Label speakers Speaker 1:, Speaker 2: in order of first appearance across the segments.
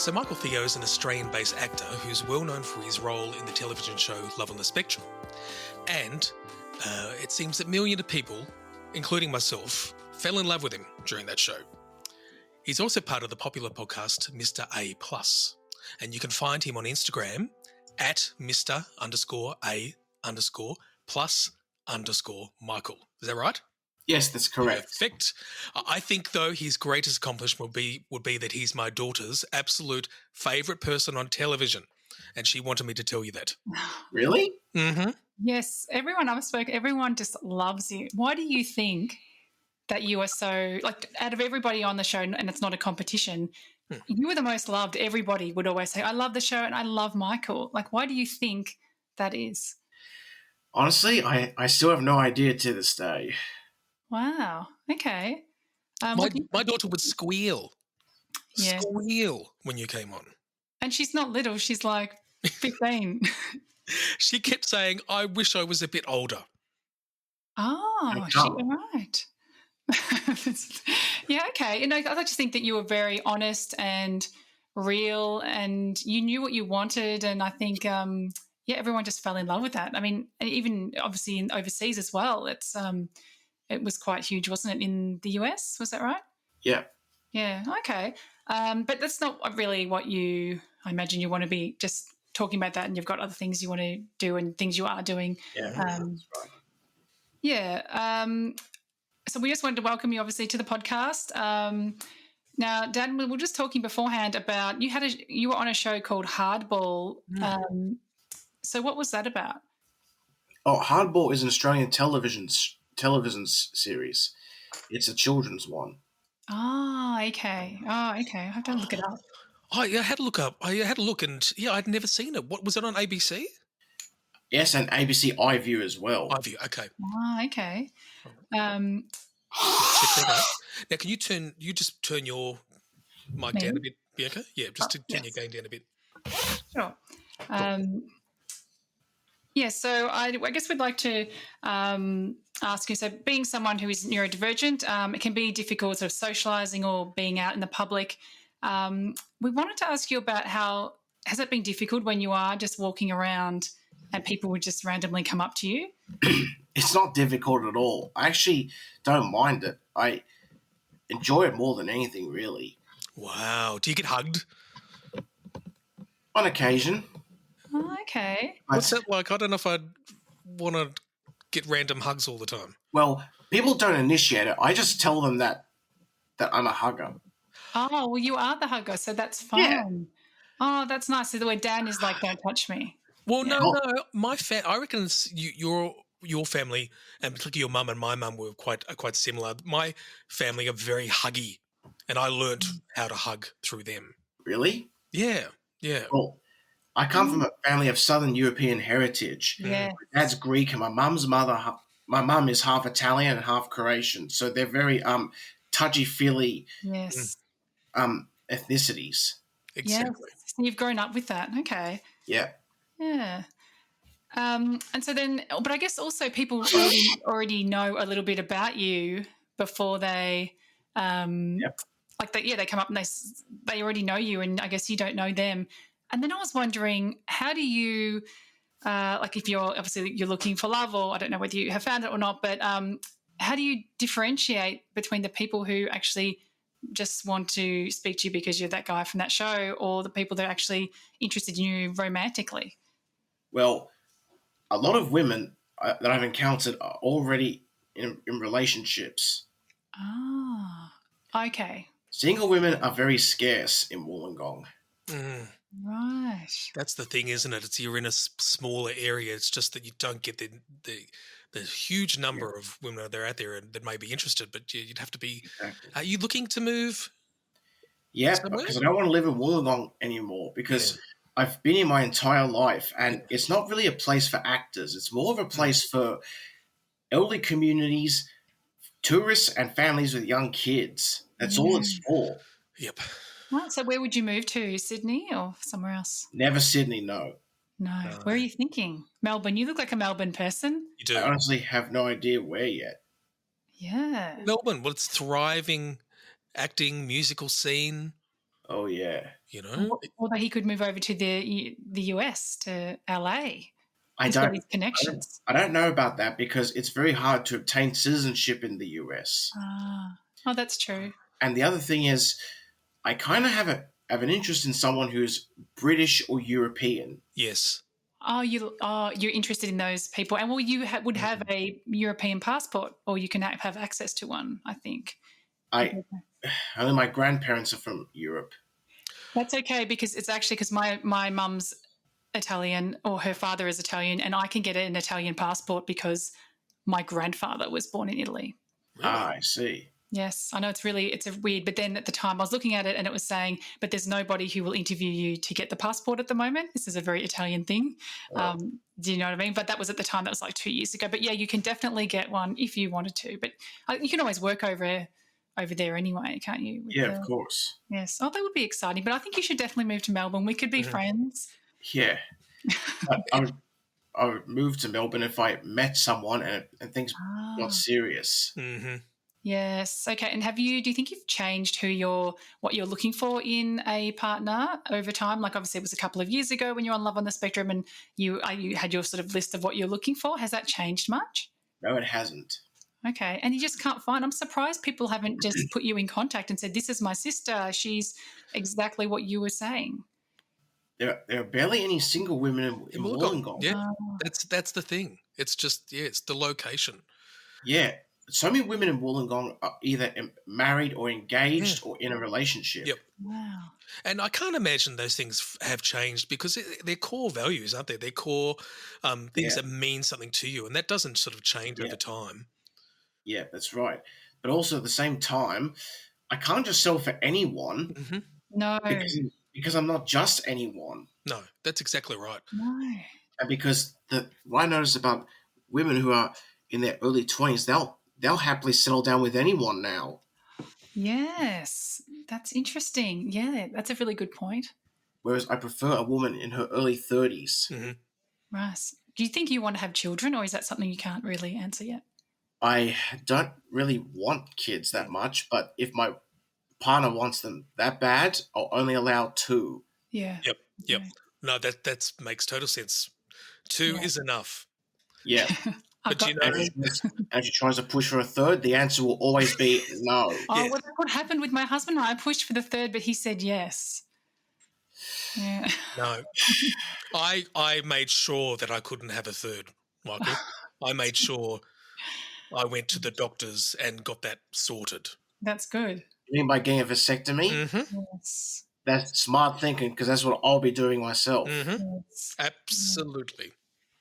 Speaker 1: So Micheal Theo is an Australian-based actor who's well known for his role in the television show Love on the Spectrum. And it seems that millions of people, including myself, fell in love with him during that show. He's also part of the popular podcast Mr. A+. And you can find him on Instagram at Mr.A_+_Michael. Is that right?
Speaker 2: Yes, that's correct.
Speaker 1: Perfect. I think, though, his greatest accomplishment would be that he's my daughter's absolute favourite person on television, and she wanted me to tell you that.
Speaker 2: Really?
Speaker 1: Mm-hmm.
Speaker 3: Yes, everyone I've spoken, everyone just loves you. Why do you think that you are so, like, out of everybody on the show, and it's not a competition, you were the most loved? Everybody would always say, I love the show and I love Micheal. Like, why do you think that is?
Speaker 2: Honestly, I still have no idea to this day.
Speaker 3: Wow. Okay.
Speaker 1: My daughter would squeal when you came on.
Speaker 3: And she's not little. She's like 15.
Speaker 1: She kept saying, I wish I was a bit older.
Speaker 3: Oh, right. Yeah, okay. I just think that you were very honest and real, and you knew what you wanted. And I think, everyone just fell in love with that. I mean, even obviously in overseas as well. It was quite huge, wasn't it, in the US? Was that right?
Speaker 2: Yeah.
Speaker 3: Yeah, okay. But that's not really what I imagine you want to be just talking about that, and you've got other things you want to do and things you are doing.
Speaker 2: Yeah, that's right.
Speaker 3: Yeah. So we just wanted to welcome you, obviously, to the podcast. Now, Dan, we were just talking beforehand about you were on a show called Hardball. So what was that about?
Speaker 2: Oh, Hardball is an Australian television series. It's a children's one.
Speaker 3: Oh, okay. I have to look it up.
Speaker 1: Oh, yeah, I had a look and, I'd never seen it. What was it on ABC?
Speaker 2: Yes, and ABC iView as well.
Speaker 1: iView, okay.
Speaker 3: Oh, okay.
Speaker 1: Check that out. Now, can you just turn your mic down a bit, Bianca? Yeah, just turn your gain down a bit.
Speaker 3: Sure. So I guess we'd like to ask you, so being someone who is neurodivergent, it can be difficult sort of socialising or being out in the public. We wanted to ask you about has it been difficult when you are just walking around and people would just randomly come up to you?
Speaker 2: It's not difficult at all. I actually don't mind it. I enjoy it more than anything, really.
Speaker 1: Wow. Do you get hugged?
Speaker 2: On occasion.
Speaker 3: Oh, okay.
Speaker 1: What's that like? I don't know if I'd want to get random hugs all the time.
Speaker 2: Well, people don't initiate it. I just tell them that I'm a hugger.
Speaker 3: Oh, well, you are the hugger, so that's fine. Yeah. Oh, that's nice. So the way Dan is like, don't touch me.
Speaker 1: Well, no. I reckon it's your family, and particularly your mum and my mum, were quite similar. My family are very huggy, and I learnt how to hug through them.
Speaker 2: Really?
Speaker 1: Yeah.
Speaker 2: Well, I come from a family of Southern European heritage.
Speaker 3: Yeah.
Speaker 2: My dad's Greek, and my mum is half Italian and half Croatian, so they're very touchy-feely ethnicities.
Speaker 1: Exactly.
Speaker 3: Yes. You've grown up with that. Okay.
Speaker 2: Yeah.
Speaker 3: Yeah. And so then, but I guess also people already know a little bit about you before they, they come up and they already know you, and I guess you don't know them. And then I was wondering, how do you, if you're looking for love, or I don't know whether you have found it or not, but how do you differentiate between the people who actually just want to speak to you because you're that guy from that show, or the people that are actually interested in you romantically?
Speaker 2: Well, a lot of women that I've encountered are already in relationships.
Speaker 3: Ah, okay.
Speaker 2: Single women are very scarce in Wollongong.
Speaker 1: Mm.
Speaker 3: Right.
Speaker 1: That's the thing, isn't it? You're in a smaller area. It's just that you don't get the huge number of women that are out there and that may be interested, but you'd have to be... Exactly. Are you looking to move?
Speaker 2: Yeah, because I don't want to live in Wollongong anymore, because I've been here my entire life, and it's not really a place for actors. It's more of a place for elderly communities, tourists, and families with young kids. That's all it's for.
Speaker 1: Yep.
Speaker 3: Right, so where would you move to? Sydney or somewhere else?
Speaker 2: Never Sydney, no.
Speaker 3: No. Where are you thinking? Melbourne. You look like a Melbourne person.
Speaker 1: You do.
Speaker 2: I honestly have no idea where yet.
Speaker 3: Yeah.
Speaker 1: Melbourne, well, it's thriving acting, musical scene.
Speaker 2: Oh, yeah.
Speaker 3: Or that he could move over to the US, to LA.
Speaker 2: I
Speaker 3: He's got his connections.
Speaker 2: I don't know about that because it's very hard to obtain citizenship in the US.
Speaker 3: Oh, that's true.
Speaker 2: And the other thing is, I kind of have an interest in someone who's British or European.
Speaker 1: Yes.
Speaker 3: You're interested in those people, and you would have a European passport, or you can have access to one. I think.
Speaker 2: Only my grandparents are from Europe.
Speaker 3: That's okay because it's actually because my mum's Italian, or her father is Italian, and I can get an Italian passport because my grandfather was born in Italy.
Speaker 1: Really?
Speaker 2: I see.
Speaker 3: Yes, I know it's a weird, but then at the time I was looking at it and it was saying, but there's nobody who will interview you to get the passport at the moment. This is a very Italian thing.
Speaker 2: Oh.
Speaker 3: Do you know what I mean? But that was at the time, that was like 2 years ago. But yeah, you can definitely get one if you wanted to, but you can always work over there anyway, can't you?
Speaker 2: Yeah, of course.
Speaker 3: Yes. Oh, that would be exciting. But I think you should definitely move to Melbourne. We could be friends.
Speaker 2: Yeah. I would move to Melbourne if I met someone and things got serious.
Speaker 1: Mm-hmm.
Speaker 3: Yes. Okay. And do you think you've changed what you're looking for in a partner over time? Like obviously it was a couple of years ago when you were on Love on the Spectrum and you had your sort of list of what you're looking for. Has that changed much?
Speaker 2: No, it hasn't.
Speaker 3: Okay. And you just can't find, I'm surprised people haven't just put you in contact and said, this is my sister. She's exactly what you were saying.
Speaker 2: There are barely any single women in Wollongong.
Speaker 1: Yeah, that's the thing. It's just, it's the location.
Speaker 2: Yeah. So many women in Wollongong are either married or engaged or in a relationship.
Speaker 1: Yep.
Speaker 3: Wow.
Speaker 1: And I can't imagine those things have changed because they're core values, aren't they? They're core things that mean something to you, and that doesn't sort of change over time.
Speaker 2: Yeah, that's right. But also at the same time, I can't just sell for anyone.
Speaker 1: Mm-hmm.
Speaker 3: No.
Speaker 2: Because I'm not just anyone.
Speaker 1: No, that's exactly right.
Speaker 3: No.
Speaker 2: And because what I notice about women who are in their early 20s, they'll happily settle down with anyone now.
Speaker 3: Yes, that's interesting. Yeah, that's a really good point.
Speaker 2: Whereas I prefer a woman in her early 30s.
Speaker 1: Mm-hmm.
Speaker 3: Right. Do you think you want to have children, or is that something you can't really answer yet?
Speaker 2: I don't really want kids that much, but if my partner wants them that bad, I'll only allow 2.
Speaker 3: Yeah.
Speaker 1: Yep. Yep. No, that makes total sense. 2 is enough.
Speaker 2: Yeah.
Speaker 1: But
Speaker 2: and she tries to push for a 3rd, the answer will always be no.
Speaker 3: Oh, well, that's what happened with my husband. I pushed for the 3rd, but he said yes. Yeah.
Speaker 1: No. I made sure that I couldn't have a 3rd, Michael. I made sure I went to the doctors and got that sorted.
Speaker 3: That's good.
Speaker 2: You mean by getting a vasectomy?
Speaker 1: Mm-hmm.
Speaker 3: Yes.
Speaker 2: That's smart thinking because that's what I'll be doing myself.
Speaker 1: Mm-hmm.
Speaker 3: Yes.
Speaker 1: Absolutely.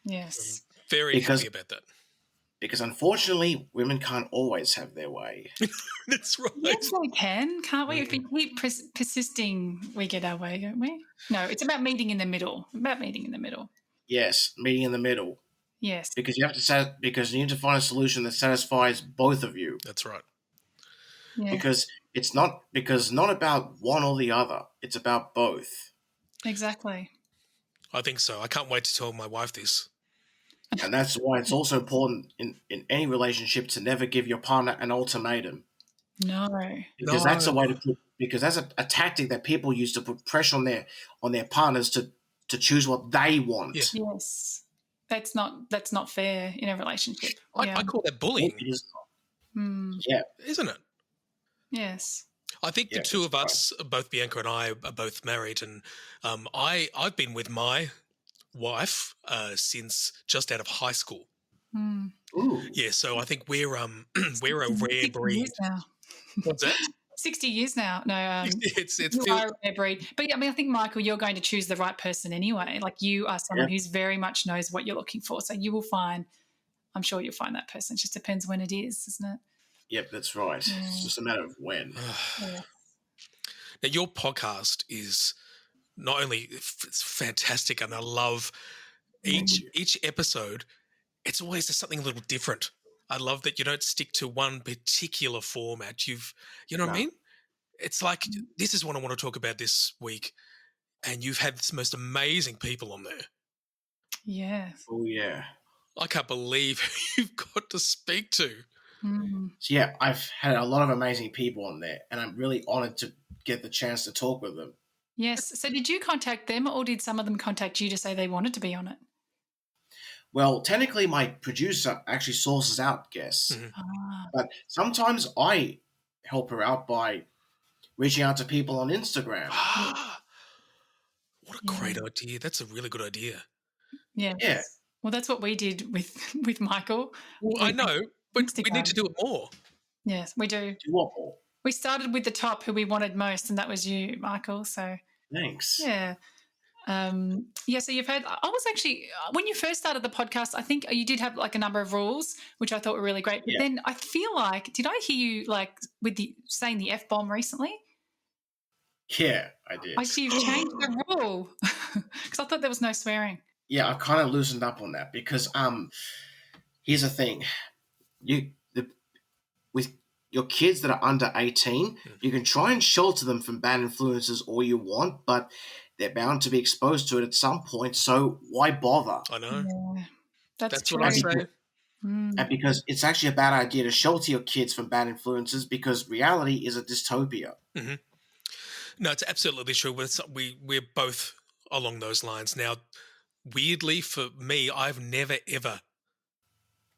Speaker 3: Yes.
Speaker 1: I'm very happy about that.
Speaker 2: Because unfortunately, women can't always have their way.
Speaker 1: That's right.
Speaker 3: Yes, we can, can't we? If we keep persisting, we get our way, don't we? No, it's about meeting in the middle.
Speaker 2: Yes, meeting in the middle.
Speaker 3: Yes.
Speaker 2: Because you need to find a solution that satisfies both of you.
Speaker 1: That's right.
Speaker 3: Yeah.
Speaker 2: Because it's not about one or the other. It's about both.
Speaker 3: Exactly.
Speaker 1: I think so. I can't wait to tell my wife this.
Speaker 2: And that's why it's also important in any relationship to never give your partner an ultimatum.
Speaker 3: No.
Speaker 2: Because that's a way because that's a tactic that people use to put pressure on their partners to choose what they want.
Speaker 1: Yeah.
Speaker 3: Yes. That's not fair in a relationship.
Speaker 1: I call that bullying.
Speaker 2: It is.
Speaker 3: Yeah.
Speaker 1: Isn't it?
Speaker 3: Yes.
Speaker 1: I think the two of us, both Bianca and I, are both married, and I've been with my wife since just out of high school.
Speaker 2: Ooh.
Speaker 1: Yeah, so I think we're a rare breed.
Speaker 3: Now.
Speaker 1: What's that?
Speaker 3: 60 years now. No,
Speaker 1: it's
Speaker 3: you are a rare breed. But yeah, I mean, I think, Michael, you're going to choose the right person anyway. Like, you are someone who's very much knows what you're looking for. So you will find, I'm sure you'll find that person. It just depends when it is, isn't it?
Speaker 2: Yep, that's right.
Speaker 3: Yeah.
Speaker 2: It's just a matter of when.
Speaker 1: Now, your podcast is not only it's fantastic, and I love each episode. It's always something a little different. I love that you don't stick to one particular format. You know what I mean? It's like, this is what I want to talk about this week, and you've had the most amazing people on there.
Speaker 3: Yes.
Speaker 2: Oh yeah.
Speaker 1: I can't believe who you've got to speak to.
Speaker 2: So yeah, I've had a lot of amazing people on there, and I'm really honoured to get the chance to talk with them.
Speaker 3: Yes. So did you contact them or did some of them contact you to say they wanted to be on it?
Speaker 2: Well, technically, my producer actually sources out guests, but sometimes I help her out by reaching out to people on Instagram.
Speaker 1: What a great idea. That's a really good idea.
Speaker 3: Yes.
Speaker 2: Yeah.
Speaker 3: Well, that's what we did with Micheal.
Speaker 1: Well, I know, but we need to do it more.
Speaker 3: Yes, we do.
Speaker 2: Do what more?
Speaker 3: We started with the top who we wanted most, and that was you, Micheal. So
Speaker 2: Thanks.
Speaker 3: yeah. So you've had, I was actually, when you first started the podcast, I think you did have like a number of rules, which I thought were really great. But then I feel like, did I hear you like with saying the F-bomb recently?
Speaker 2: Yeah, I did.
Speaker 3: I see you've changed the rule because I thought there was no swearing.
Speaker 2: Yeah, I kind of loosened up on that because here's the thing. With your kids that are under 18, you can try and shelter them from bad influences all you want, but they're bound to be exposed to it at some point, so why bother?
Speaker 1: I know.
Speaker 3: Yeah, that's true.
Speaker 1: what I say.
Speaker 2: And because it's actually a bad idea to shelter your kids from bad influences because reality is a dystopia.
Speaker 1: Mm-hmm. No, it's absolutely true. We're both along those lines. Now, weirdly for me, I've never, ever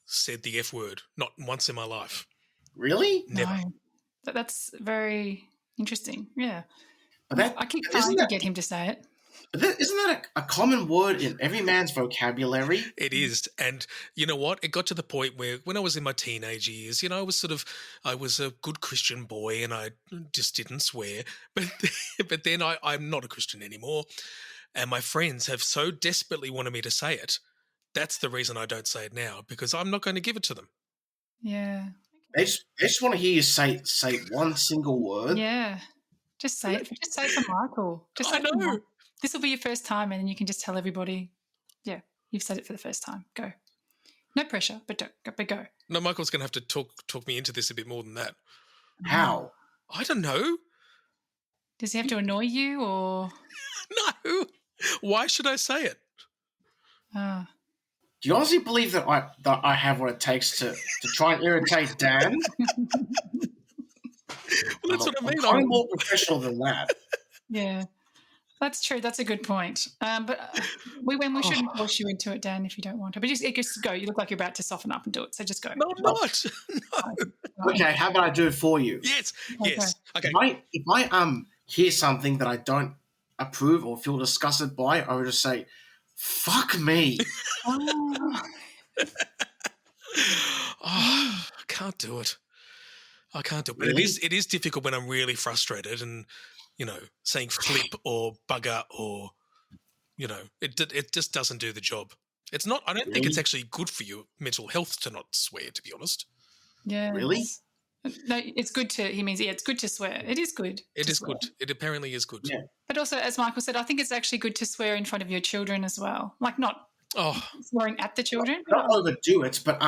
Speaker 1: said the F word. Not once in my life.
Speaker 2: Really?
Speaker 1: Never.
Speaker 3: No. That's very interesting. Yeah.
Speaker 2: But
Speaker 3: I keep trying to get him to say it.
Speaker 2: But isn't that a common word in every man's vocabulary?
Speaker 1: It is. And you know what? It got to the point where when I was in my teenage years, I was a good Christian boy and I just didn't swear. But then I'm not a Christian anymore. And my friends have so desperately wanted me to say it. That's the reason I don't say it now, because I'm not going to give it to them.
Speaker 3: Yeah.
Speaker 2: They just want to hear you say one single word.
Speaker 3: Yeah. Just say it. Just say it for Micheal. Just say
Speaker 1: I know.
Speaker 3: This will be your first time, and then you can just tell everybody, yeah, you've said it for the first time. Go. No pressure, but go.
Speaker 1: No, Michael's going to have to talk me into this a bit more than that.
Speaker 2: How?
Speaker 1: I don't know.
Speaker 3: Does he have to annoy you or?
Speaker 1: No. Why should I say it?
Speaker 2: Do you honestly believe that I have what it takes to try and irritate Dan?
Speaker 1: Well, that's what I mean.
Speaker 2: I'm more professional than that.
Speaker 3: Yeah, that's true. That's a good point. But we shouldn't force you into it, Dan, if you don't want to. But just go. You look like you're about to soften up and do it. So just go.
Speaker 1: No, I'm not. No.
Speaker 2: Okay, how about I do it for you?
Speaker 1: Yes. Okay.
Speaker 2: If I hear something that I don't approve or feel disgusted by, I would just say, "Fuck me."
Speaker 1: I can't do it. I can't do it. But
Speaker 2: Really?
Speaker 1: it is difficult when I'm really frustrated and, saying flip or bugger or, it just doesn't do the job. It's not, I don't think it's actually good for your mental health to not swear, to be honest.
Speaker 3: Yeah.
Speaker 2: Really?
Speaker 3: No, it's good to, he means, it's good to swear. It is good.
Speaker 1: It is good. It apparently is good.
Speaker 2: Yeah.
Speaker 3: But also, as Micheal said, I think it's actually good to swear in front of your children as well. Like not swearing at the children.
Speaker 2: Not overdo it, but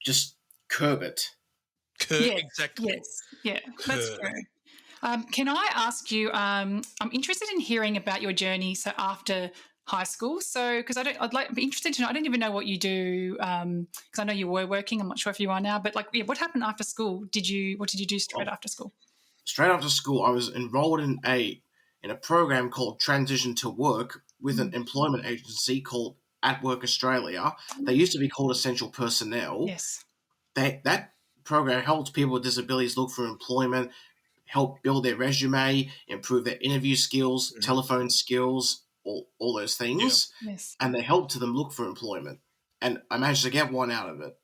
Speaker 2: just curb it.
Speaker 1: Exactly.
Speaker 3: Yes. Yeah, that's true. Can I ask you, I'm interested in hearing about your journey, so after high school. So, because I'd be interested to know, I don't even know what you do, because I know you were working, I'm not sure if you are now, but what happened after school? What did you do straight after school?
Speaker 2: Straight after school, I was enrolled in a program called Transition to Work with an employment agency called At Work Australia. They used to be called Essential Personnel.
Speaker 3: Yes.
Speaker 2: That program helps people with disabilities look for employment, help build their resume, improve their interview skills, telephone skills, all those things.
Speaker 3: Yeah. Yes.
Speaker 2: And they help them look for employment. And I managed to get one out of it.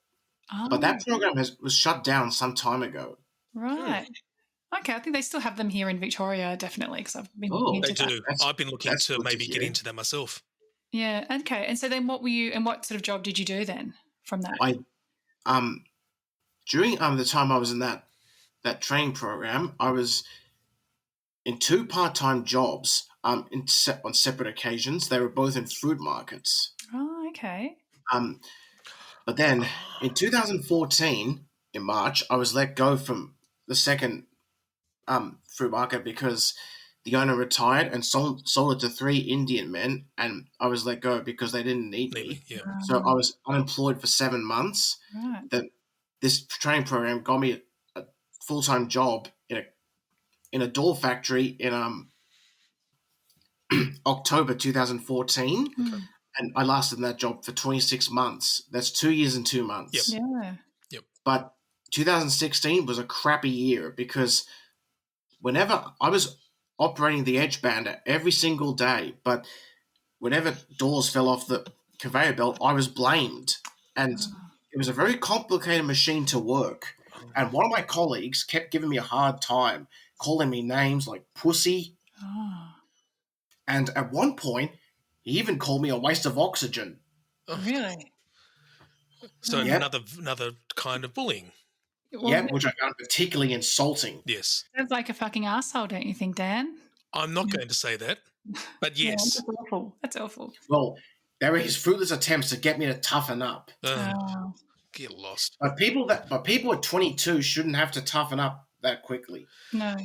Speaker 3: Oh.
Speaker 2: But that program was shut down some time ago.
Speaker 3: Right. Okay, I think they still have them here in Victoria, definitely, because I've been
Speaker 1: looking into that. They do. I've been looking to maybe get into that myself.
Speaker 3: Yeah, okay. And so then what sort of job did you do then from that?
Speaker 2: During the time I was in that training program, I was in 2 part-time jobs on separate occasions. They were both in fruit markets.
Speaker 3: Oh, okay.
Speaker 2: But then in 2014, in March, I was let go from the second fruit market because the owner retired and sold it to 3 Indian men, and I was let go because they didn't need me.
Speaker 1: Yeah.
Speaker 2: So I was unemployed for 7 months.
Speaker 3: Right.
Speaker 2: This training program got me a full-time job in a door factory in October 2014,
Speaker 3: Okay.
Speaker 2: and I lasted in that job for 26 months. That's 2 years and 2 months.
Speaker 1: Yep.
Speaker 3: Yeah.
Speaker 1: Yep.
Speaker 2: But 2016 was a crappy year because whenever I was operating the edge bander every single day, but whenever doors fell off the conveyor belt, I was blamed. And it was a very complicated machine to work. And one of my colleagues kept giving me a hard time, calling me names like pussy.
Speaker 3: Oh,
Speaker 2: And at one point, he even called me a waste of oxygen.
Speaker 1: Oh,
Speaker 3: really?
Speaker 1: so
Speaker 2: Yep.
Speaker 1: another kind of bullying.
Speaker 3: Well,
Speaker 2: Yep, which I found particularly insulting.
Speaker 1: Yes.
Speaker 3: sounds like a fucking asshole, don't you think, Dan?
Speaker 1: I'm not going to say that, but yes.
Speaker 3: Yeah, that's awful. That's awful.
Speaker 2: Well, they were his fruitless attempts to get me to toughen up.
Speaker 3: Oh.
Speaker 1: Get lost.
Speaker 2: But people at 22 shouldn't have to toughen up that quickly.
Speaker 3: No.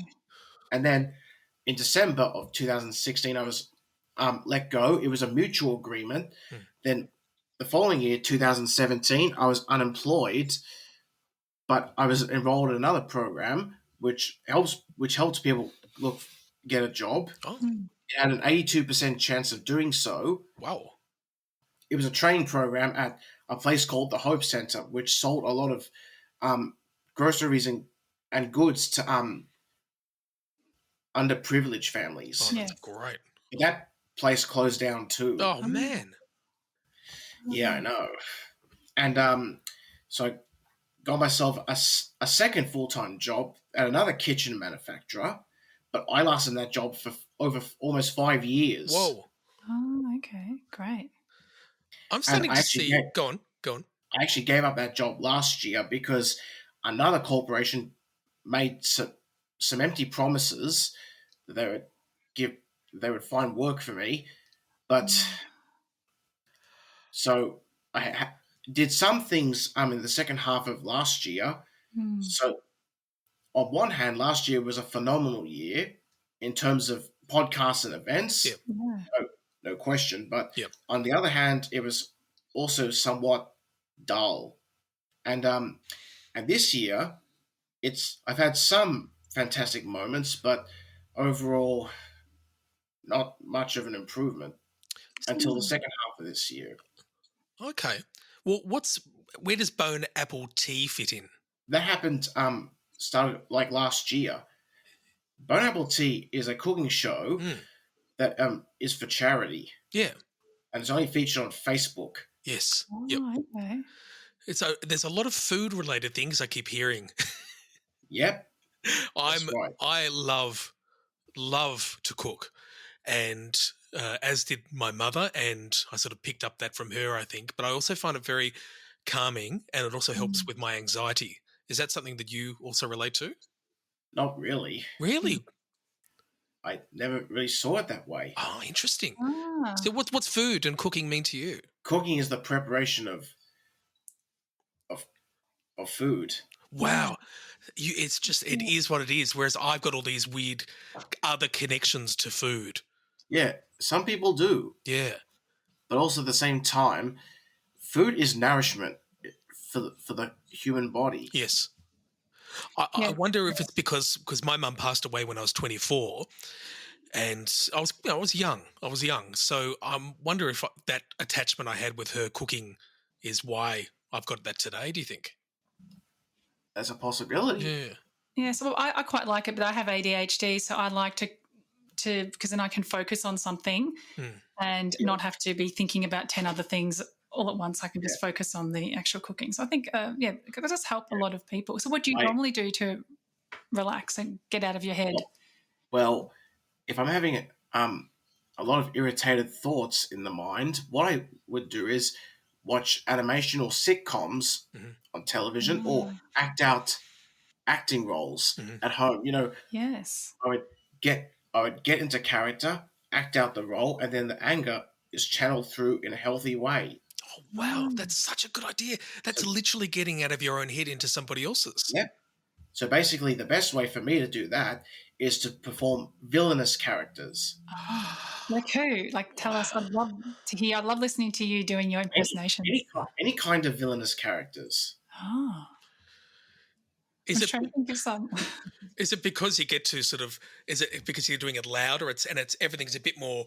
Speaker 2: And then in December of 2016, I was let go. It was a mutual agreement. Then the following year, 2017, I was unemployed, but I was enrolled in another program which helps people get a job.
Speaker 1: Oh,
Speaker 2: It had an 82% chance of doing so.
Speaker 1: wow.
Speaker 2: It was a training program at a place called the Hope Center, which sold a lot of groceries and goods to underprivileged families.
Speaker 1: Oh, that's great.
Speaker 2: That place closed down too.
Speaker 1: Oh, man.
Speaker 2: Yeah, I know. And so I got myself a second full-time job at another kitchen manufacturer, but I lasted in that job for over almost 5 years.
Speaker 1: Whoa.
Speaker 3: Oh, okay. Great.
Speaker 1: I'm starting to see. Go on.
Speaker 2: I actually gave up that job last year because another corporation made some empty promises that they would find work for me, but so I did some things in the second half of last year. So on one hand, last year was a phenomenal year in terms of podcasts and events.
Speaker 1: Yep.
Speaker 3: Yeah.
Speaker 2: No question. But
Speaker 1: Yep.
Speaker 2: on the other hand, it was also somewhat dull. And this year, I've had some fantastic moments, but overall, not much of an improvement until the second half of this year.
Speaker 1: Okay. Well, where does Bone Apple Tea fit in?
Speaker 2: That happened started like last year. Bone Apple Tea is a cooking show that is for charity.
Speaker 1: Yeah.
Speaker 2: And it's only featured on Facebook.
Speaker 1: Yes.
Speaker 3: Oh,
Speaker 1: Yep.
Speaker 3: okay.
Speaker 1: There's a lot of food related things I keep hearing.
Speaker 2: Yep. That's right.
Speaker 1: I love to cook, and as did my mother, and I sort of picked up that from her, I think. But I also find it very calming, and it also helps with my anxiety. Is that something that you also relate to?
Speaker 2: Not really.
Speaker 1: Really?
Speaker 2: I never really saw it that way.
Speaker 1: Oh, interesting.
Speaker 3: Ah.
Speaker 1: So what's food and cooking mean to you?
Speaker 2: Cooking is the preparation of food.
Speaker 1: Wow. It is what it is, whereas I've got all these weird other connections to food.
Speaker 2: Yeah, some people do.
Speaker 1: Yeah.
Speaker 2: But also at the same time, food is nourishment for the human body.
Speaker 1: Yes. I wonder if it's because my mum passed away when I was 24, and I was young. So I wonder if that attachment I had with her cooking is why I've got that today. Do you think?
Speaker 2: That's a possibility.
Speaker 1: Yeah.
Speaker 3: Yeah, so I quite like it, but I have ADHD, so I like to because then I can focus on something and not have to be thinking about 10 other things all at once. I can just focus on the actual cooking. So I think, it does help a lot of people. So what do you normally do to relax and get out of your head?
Speaker 2: Well, if I'm having a lot of irritated thoughts in the mind, what I would do is watch animation or sitcoms on television or act out acting roles at home.
Speaker 3: Yes.
Speaker 2: I would get into character, act out the role, and then the anger is channeled through in a healthy way.
Speaker 1: Oh, wow. That's such a good idea. That's literally getting out of your own head into somebody else's.
Speaker 2: Yeah. So basically, the best way for me to do that is to perform villainous characters.
Speaker 3: Like who? Like, tell us. I'd love to hear. I love listening to you doing your impersonations.
Speaker 2: Any kind of villainous characters.
Speaker 3: Oh.
Speaker 1: Is
Speaker 3: I'm trying to think of some.
Speaker 1: Is it because you get to sort of? Is it because you're doing it louder? It's everything's a bit more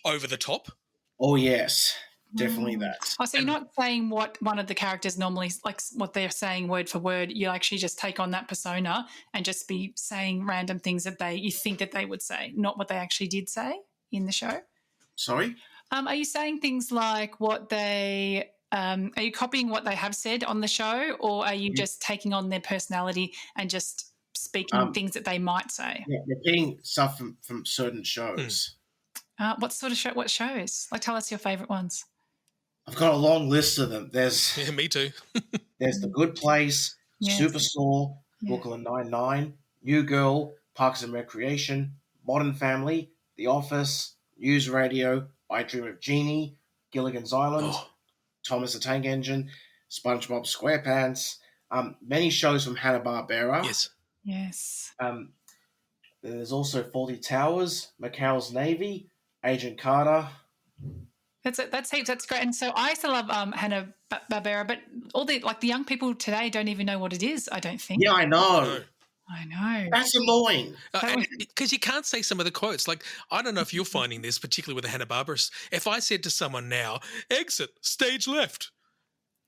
Speaker 1: over the top.
Speaker 2: Oh yes, definitely that.
Speaker 3: Oh, so you're not saying what one of the characters normally, like what they're saying word for word. You actually just take on that persona and just be saying random things that you think that they would say, not what they actually did say in the show.
Speaker 2: Sorry?
Speaker 3: Are you saying things like what they? Are you copying what they have said on the show, or are you just taking on their personality and just speaking things that they might say?
Speaker 2: Yeah, repeating stuff from certain shows.
Speaker 3: What sort of show? What shows? Like, tell us your favourite ones.
Speaker 2: I've got a long list of them. There's
Speaker 1: me too.
Speaker 2: There's The Good Place,
Speaker 3: Yes.
Speaker 2: Superstore, Brooklyn Nine-Nine, New Girl, Parks and Recreation, Modern Family, The Office, News Radio, I Dream of Jeannie, Gilligan's Island, Thomas the Tank Engine, SpongeBob SquarePants, many shows from Hanna-Barbera.
Speaker 1: Yes.
Speaker 2: There's also Fawlty Towers, McHale's Navy, Agent Carter.
Speaker 3: That's heaps. That's great. And so I still love Hanna-Barbera, but all the young people today don't even know what it is. I don't think.
Speaker 2: Yeah, I know.
Speaker 3: I know.
Speaker 2: That's annoying.
Speaker 1: Because you can't say some of the quotes. Like, I don't know if you're finding this, particularly with the Hanna-Barbera. If I said to someone now, exit, stage left,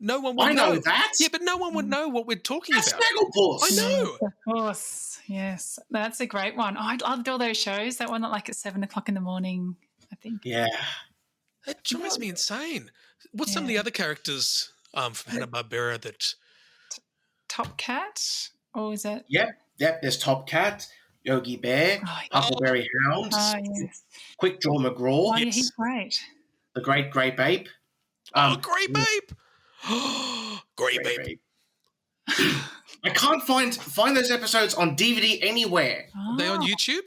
Speaker 1: no one would know.
Speaker 2: I know that.
Speaker 1: Yeah, but no one would know what we're talking
Speaker 2: That's
Speaker 1: about.
Speaker 2: Snagglepuss.
Speaker 1: I know.
Speaker 3: Of course. Yes. That's a great one. I loved all those shows. That one at 7 o'clock in the morning, I think.
Speaker 2: Yeah.
Speaker 1: It drives me insane. What's some of the other characters from Hanna-Barbera that...
Speaker 3: Top Cat? Or is it?
Speaker 2: Yep. There's Top Cat, Yogi Bear, Huckleberry Hound, Quick Draw McGraw.
Speaker 3: Oh, yeah, he's great.
Speaker 2: The Great Grape Ape.
Speaker 1: Grape Ape! Grape Ape.
Speaker 2: I can't find those episodes on DVD anywhere.
Speaker 1: Are they on YouTube?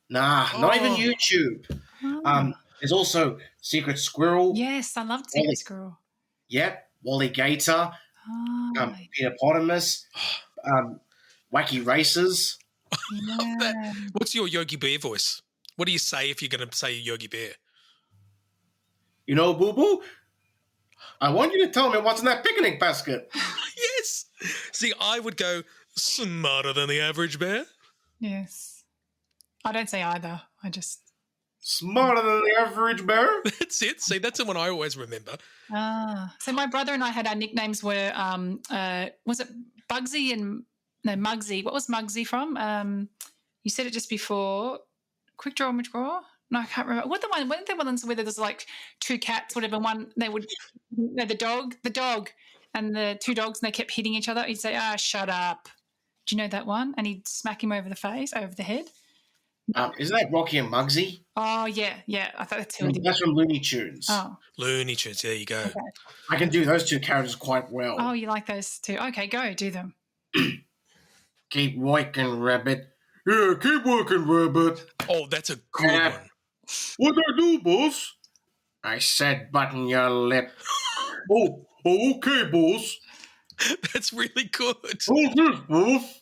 Speaker 2: Nah, not even YouTube. There's also Secret Squirrel.
Speaker 3: Yes, I loved Secret Squirrel.
Speaker 2: Yep. Wally Gator. Peterpotamus. Wacky Races.
Speaker 3: Yeah.
Speaker 1: What's your Yogi Bear voice? What do you say if you're going to say Yogi Bear?
Speaker 2: You know, Boo Boo, I want you to tell me what's in that picnic basket.
Speaker 1: Yes. See, I would go smarter than the average bear.
Speaker 3: Yes. I don't say either. I just...
Speaker 2: Smarter than the average bear?
Speaker 1: That's it. See, that's the one I always remember.
Speaker 3: So my brother and I had our nicknames were, was it Bugsy and... No, Muggsy. What was Muggsy from? You said it just before. Quick Draw McGraw? No, I can't remember. What the ones where there's two cats, whatever, one, they would... the dog, and the two dogs, and they kept hitting each other. He'd say, shut up. Do you know that one? And he'd smack him over the head.
Speaker 2: Isn't that Rocky and Muggsy?
Speaker 3: Oh, yeah. I thought that's who it is.
Speaker 2: That's from Looney Tunes.
Speaker 3: Oh.
Speaker 1: Looney Tunes, there you go.
Speaker 3: Okay.
Speaker 2: I can do those two characters quite well.
Speaker 3: Oh, you like those too? Okay, go, do them.
Speaker 2: Keep working, Rabbit. Yeah, keep working, Rabbit.
Speaker 1: Oh, that's a good one.
Speaker 2: What'd I do, boss? I said button your lip. Oh, okay, boss.
Speaker 1: That's really good.
Speaker 2: Oh, this, boss.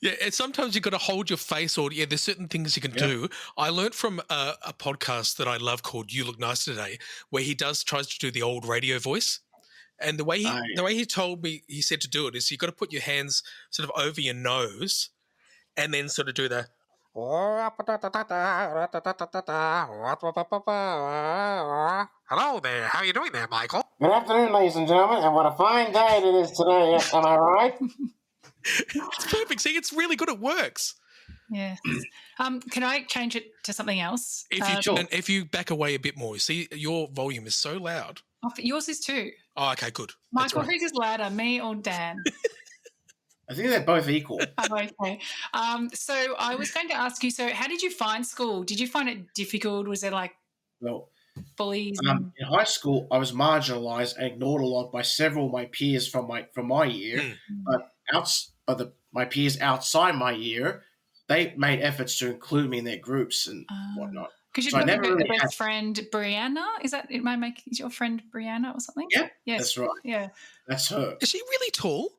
Speaker 1: Yeah, and sometimes you've got to hold your face, or there's certain things you can do. I learned from a podcast that I love called You Look Nice Today, where he tries to do the old radio voice. And the way he told me, he said to do it is you've got to put your hands sort of over your nose and then sort of do the... Hello there. How are you doing there, Michael?
Speaker 2: Good afternoon, ladies and gentlemen, and what a fine day it is today. Am I right?
Speaker 1: It's perfect. See, it's really good. It works.
Speaker 3: Yes. Can I change it to something else?
Speaker 1: If you back away a bit more, see, your volume is so loud.
Speaker 3: Yours is too.
Speaker 1: Oh, okay, good.
Speaker 3: Michael, who's is louder, me or Dan?
Speaker 2: I think they're both equal.
Speaker 3: Okay. So I was going to ask you, so how did you find school? Did you find it difficult? Was there bullies?
Speaker 2: In high school, I was marginalised and ignored a lot by several of my peers from my year. But my peers outside my year, they made efforts to include me in their groups and whatnot.
Speaker 3: Because you've got your best friend, Brianna. Is your friend Brianna or something?
Speaker 2: Yeah,
Speaker 3: yes.
Speaker 2: That's right.
Speaker 3: Yeah.
Speaker 2: That's her.
Speaker 1: Is she really tall?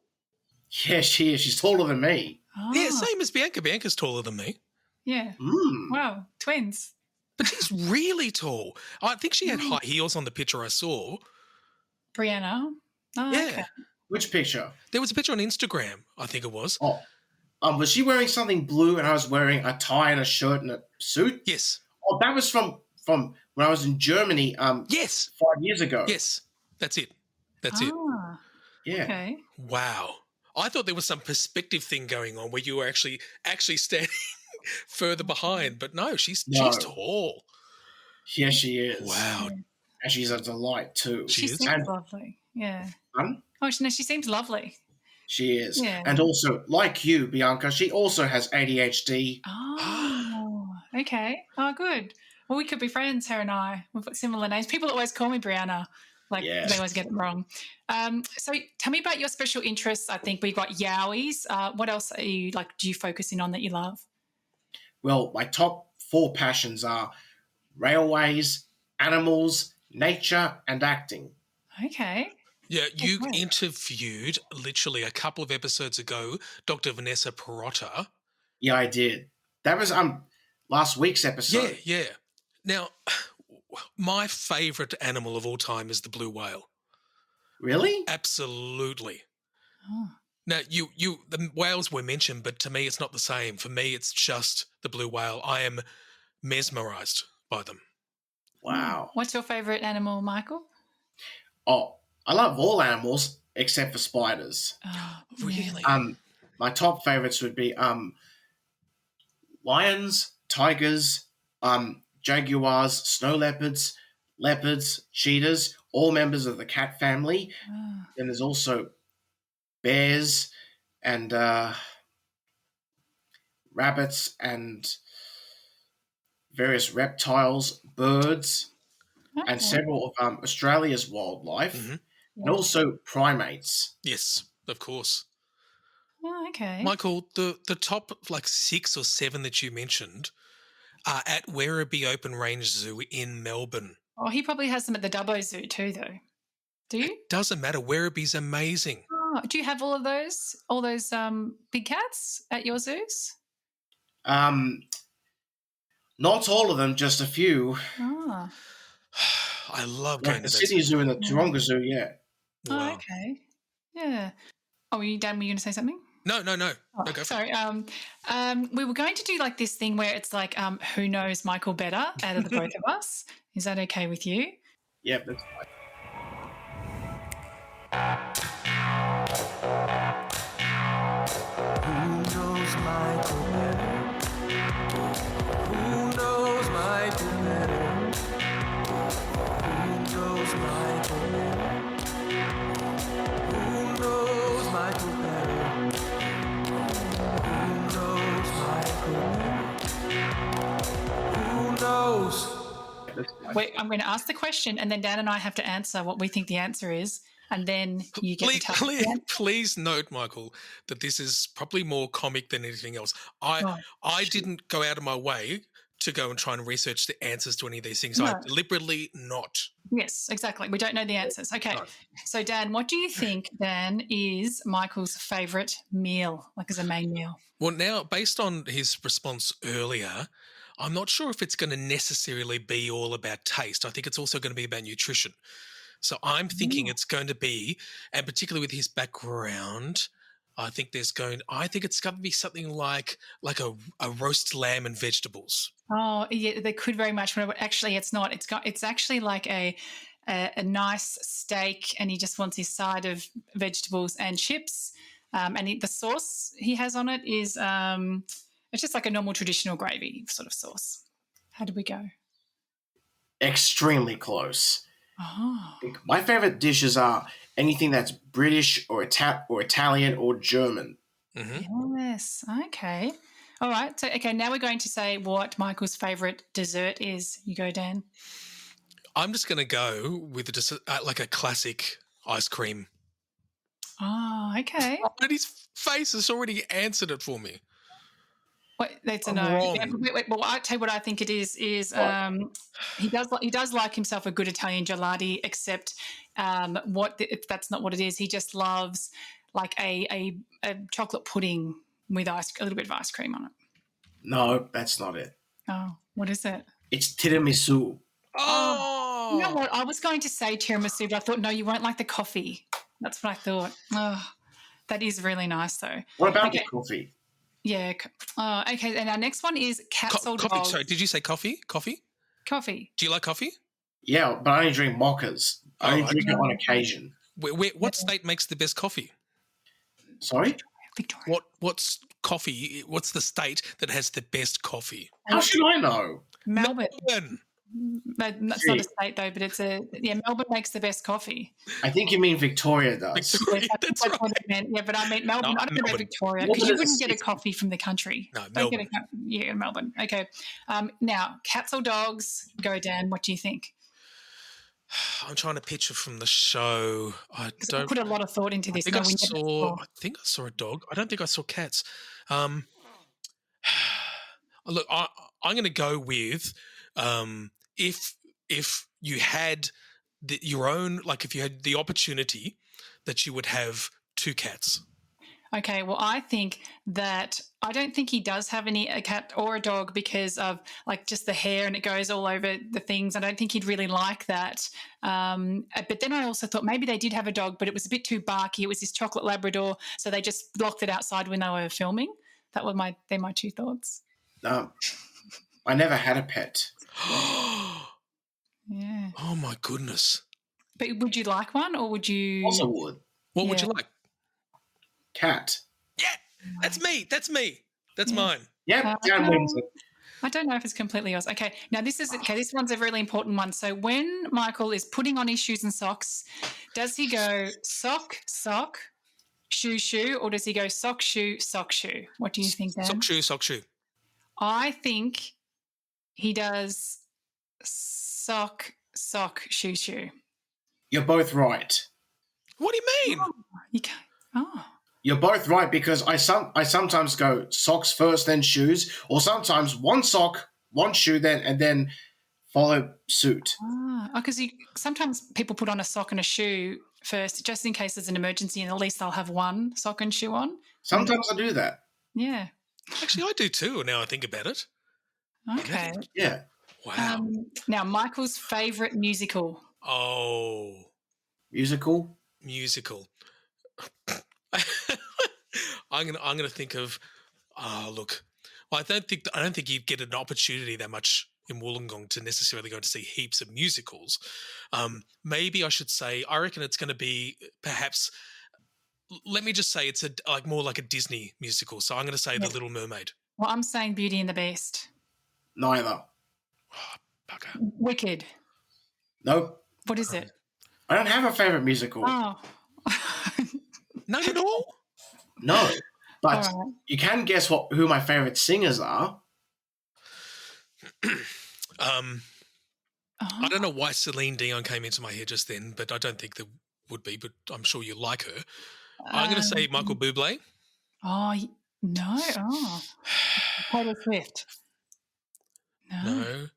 Speaker 2: Yeah, she is. She's taller than me.
Speaker 3: Oh.
Speaker 1: Yeah, same as Bianca. Bianca's taller than me.
Speaker 3: Yeah. Wow, twins.
Speaker 1: But she's really tall. I think she had high heels on the picture I saw.
Speaker 3: Brianna? Oh,
Speaker 1: yeah.
Speaker 3: okay.
Speaker 2: Which picture?
Speaker 1: There was a picture on Instagram, I think it was.
Speaker 2: Oh, was she wearing something blue and I was wearing a tie and a shirt and a suit?
Speaker 1: Yes.
Speaker 2: Oh, that was from when I was in Germany.
Speaker 1: Yes.
Speaker 2: 5 years ago.
Speaker 1: Yes, that's it. That's it.
Speaker 2: Yeah.
Speaker 3: Okay.
Speaker 1: Wow. I thought there was some perspective thing going on where you were actually standing further behind, but no, she's tall.
Speaker 2: Yes, she is.
Speaker 1: Wow.
Speaker 2: And she's a delight too.
Speaker 3: She seems lovely. Yeah.
Speaker 2: Pardon?
Speaker 3: Oh, no, she seems lovely.
Speaker 2: She is.
Speaker 3: Yeah.
Speaker 2: And also, like you, Bianca, she also has ADHD.
Speaker 3: Oh, okay. Oh, good. Well, we could be friends, her and I. We've got similar names. People always call me Brianna. They always get it wrong. So tell me about your special interests. I think we got Yowies. What else are you do you focus in on that you love?
Speaker 2: Well, my top 4 passions are railways, animals, nature, and acting.
Speaker 3: Okay.
Speaker 1: Yeah, you interviewed literally a couple of episodes ago Dr. Vanessa Perotta.
Speaker 2: Yeah, I did. That was last week's episode.
Speaker 1: Yeah. Now, my favourite animal of all time is the blue whale.
Speaker 2: Really?
Speaker 1: Absolutely.
Speaker 3: Oh.
Speaker 1: Now, the whales were mentioned, but to me it's not the same. For me, it's just the blue whale. I am mesmerised by them.
Speaker 2: Wow.
Speaker 3: What's your favourite animal, Michael?
Speaker 2: Oh, I love all animals except for spiders.
Speaker 3: Oh,
Speaker 1: really?
Speaker 2: My top favourites would be lions, tigers, jaguars, snow leopards, cheetahs, all members of the cat family.
Speaker 3: Oh.
Speaker 2: Then there's also bears and rabbits and various reptiles, birds, and several of Australia's wildlife, and also primates.
Speaker 1: Yes, of course.
Speaker 3: Oh, okay.
Speaker 1: Michael, the top 6 or 7 that you mentioned are at Werribee Open Range Zoo in Melbourne.
Speaker 3: Oh, he probably has them at the Dubbo Zoo too, though. Do you?
Speaker 1: It doesn't matter. Werribee's amazing.
Speaker 3: Oh, do you have all those big cats at your zoos?
Speaker 2: Not all of them, just a few.
Speaker 3: Oh.
Speaker 1: I love going to
Speaker 2: the Sydney Zoo and the Taronga Zoo, yeah.
Speaker 3: Wow. Oh, okay. Yeah. Oh, were you going to say something?
Speaker 1: No.
Speaker 3: Oh,
Speaker 1: No, go
Speaker 3: sorry. We were going to do this thing where it's who knows Michael better out of the both of us. Is that okay with you?
Speaker 2: Yeah, that's fine.
Speaker 4: Who knows Michael better? Who knows Michael better? Who knows Michael better? Who knows Michael better? Who knows Michael better? Who knows?
Speaker 3: Wait, I'm going to ask the question, and then Dan and I have to answer what we think the answer is, and then you get to tell us.
Speaker 1: Please note, Michael, that this is probably more comic than anything else. I didn't go out of my way to go and try and research the answers to any of these things. No. I deliberately not.
Speaker 3: Yes, exactly. We don't know the answers. Okay. No. So, Dan, what do you think, Dan, is Michael's favourite meal, as a main meal?
Speaker 1: Well, now, based on his response earlier, I'm not sure if it's going to necessarily be all about taste. I think it's also going to be about nutrition. So I'm thinking it's going to be, and particularly with his background, I think it's going to be something like a roast lamb and vegetables.
Speaker 3: Oh, yeah, they could very much. But actually, it's not. It's actually like a nice steak, and he just wants his side of vegetables and chips. And the sauce he has on it is it's just like a normal traditional gravy sort of sauce. How did we go?
Speaker 2: Extremely close.
Speaker 3: Oh.
Speaker 2: My favorite dishes are anything that's British or Italian or German.
Speaker 1: Mm-hmm.
Speaker 3: Yes. Okay. All right. So, now we're going to say what Michael's favorite dessert is. You go, Dan.
Speaker 1: I'm just going to go with a classic ice cream.
Speaker 3: Oh, okay.
Speaker 1: But his face has already answered it for me.
Speaker 3: Wait, that's a no. Wait, well, I'll tell you what I think it is he does like himself a good Italian gelati, except if that's not what it is. He just loves a chocolate pudding with a little bit of ice cream on it.
Speaker 2: No, that's not it.
Speaker 3: Oh, what is it?
Speaker 2: It's tiramisu.
Speaker 3: Oh. You know what? I was going to say tiramisu, but I thought, no, you won't like the coffee. That's what I thought. Oh, that is really nice, though.
Speaker 2: What about the coffee?
Speaker 3: Yeah. Oh, okay. And our next one is cats or
Speaker 1: coffee.
Speaker 3: dogs.
Speaker 1: Sorry, did you say coffee? Coffee?
Speaker 3: Coffee.
Speaker 1: Do you like coffee?
Speaker 2: Yeah, but I only drink mochas. I only drink it on occasion.
Speaker 1: What state makes the best coffee?
Speaker 2: Sorry?
Speaker 3: Victoria.
Speaker 1: What's coffee? What's the state that has the best coffee?
Speaker 2: How should I know?
Speaker 3: Melbourne. That's not a state though, but it's Melbourne makes the best coffee.
Speaker 2: I think you mean Victoria does.
Speaker 1: Victoria, that's right.
Speaker 3: What I meant. Yeah, but I meant Melbourne.
Speaker 1: No,
Speaker 3: I don't know about Victoria
Speaker 2: Melbourne
Speaker 3: because you
Speaker 2: is
Speaker 3: wouldn't get a coffee from the country.
Speaker 1: No,
Speaker 3: Don't
Speaker 1: Melbourne.
Speaker 3: get Melbourne. Okay. Now, cats or dogs? Go, Dan. What do you think?
Speaker 1: I'm trying to picture from the show. I don't
Speaker 3: put a lot of thought into this.
Speaker 1: I think I saw a dog. I don't think I saw cats. Look, I'm going to go with if you had your own, like if you had the opportunity that you would have 2 cats.
Speaker 3: Okay, well, I think that I don't think he does have a cat or a dog because of like just the hair and it goes all over the things. I don't think he'd really like that. But then I also thought maybe they did have a dog, but it was a bit too barky. It was this chocolate Labrador, so they just locked it outside when they were filming. They're my 2 thoughts.
Speaker 2: I never had a pet.
Speaker 3: Yeah.
Speaker 1: Oh my goodness.
Speaker 3: But would you like one or would you?
Speaker 2: Also would.
Speaker 1: What would you like?
Speaker 2: Cat.
Speaker 1: Yeah, that's me. That's mine.
Speaker 2: Yeah, Dan wins it.
Speaker 3: I don't know if it's completely yours. Okay, now this one's a really important one. So when Michael is putting on his shoes and socks, does he go sock, sock, shoe, shoe, or does he go sock, shoe, sock, shoe? What do you think, Dan?
Speaker 1: Sock, shoe, sock, shoe.
Speaker 3: I think he does sock, sock, shoe, shoe.
Speaker 2: You're both right.
Speaker 1: What do you mean?
Speaker 3: Oh, you can't. Oh.
Speaker 2: You're both right because I sometimes go socks first, then shoes, or sometimes one sock, one shoe, then follow suit.
Speaker 3: Because sometimes people put on a sock and a shoe first, just in case there's an emergency, and at least they'll have one sock and shoe on.
Speaker 2: Sometimes I do that.
Speaker 3: Yeah.
Speaker 1: Actually, I do too. Now I think about it.
Speaker 3: Okay.
Speaker 2: Yeah.
Speaker 1: Wow.
Speaker 3: Now, Michael's favourite musical.
Speaker 1: Oh.
Speaker 2: Musical.
Speaker 1: I'm gonna think of. Look, well, I don't think you'd get an opportunity that much in Wollongong to necessarily go to see heaps of musicals. Maybe I should say I reckon it's going to be perhaps. Let me just say it's more like a Disney musical. So I'm going to say The Little Mermaid.
Speaker 3: Well, I'm saying Beauty and the Beast.
Speaker 2: Neither.
Speaker 1: Oh, bugger.
Speaker 3: Wicked.
Speaker 2: Nope.
Speaker 3: What is it?
Speaker 2: I don't have a favourite musical.
Speaker 3: Oh.
Speaker 1: None at all?
Speaker 2: No. But
Speaker 3: All right.
Speaker 2: you can guess who my favourite singers are.
Speaker 1: I don't know why Celine Dion came into my head just then, but I don't think there would be, but I'm sure you like her. I'm going to say Michael Bublé.
Speaker 3: Oh, no. Oh. Taylor Swift.
Speaker 1: No.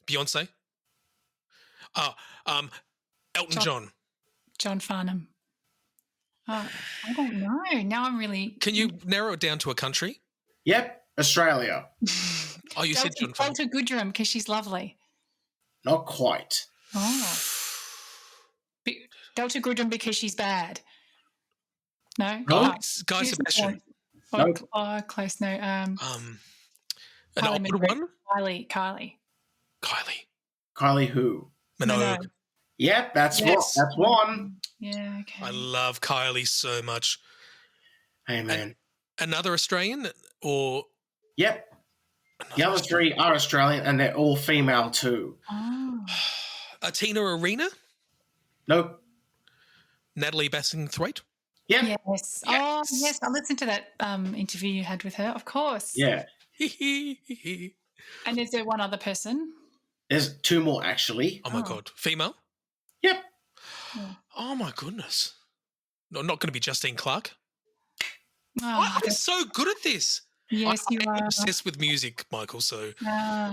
Speaker 1: Beyonce. Elton John.
Speaker 3: John Farnham. Oh, I don't know. Now I'm really...
Speaker 1: Can you narrow it down to a country?
Speaker 2: Yep, Australia.
Speaker 1: Oh, you said John Farnham.
Speaker 3: Delta Goodrem, because she's lovely.
Speaker 2: Not quite.
Speaker 3: Oh. Delta Goodrem because she's bad. No?
Speaker 2: No.
Speaker 1: Guy Sebastian.
Speaker 2: No.
Speaker 3: Oh, close. No.
Speaker 1: An
Speaker 3: Kylie
Speaker 1: opera
Speaker 3: Minogue.
Speaker 1: one?
Speaker 3: Kylie.
Speaker 2: Kylie who?
Speaker 1: Minogue.
Speaker 2: Yep, that's
Speaker 3: Yes.
Speaker 2: That's one.
Speaker 3: Yeah, okay.
Speaker 1: I love Kylie so much.
Speaker 2: Hey, man.
Speaker 1: Another Australian or?
Speaker 2: Yep. The other 3 are Australian and they're all female too.
Speaker 3: Oh.
Speaker 1: Tina Arena?
Speaker 2: Nope.
Speaker 1: Natalie Bassingthwaite?
Speaker 2: Yep.
Speaker 3: Yes. Oh, yes. I listened to that interview you had with her, of course.
Speaker 2: Yeah.
Speaker 3: And is there one other person?
Speaker 2: There's 2 more actually.
Speaker 1: Oh, my God. Female?
Speaker 2: Yep.
Speaker 1: Oh, my goodness. No, not going to be Justine Clark?
Speaker 3: Oh,
Speaker 1: I'm so good at this.
Speaker 3: yes, you
Speaker 1: I'm
Speaker 3: are.
Speaker 1: obsessed with music, Michael, so
Speaker 3: Ah.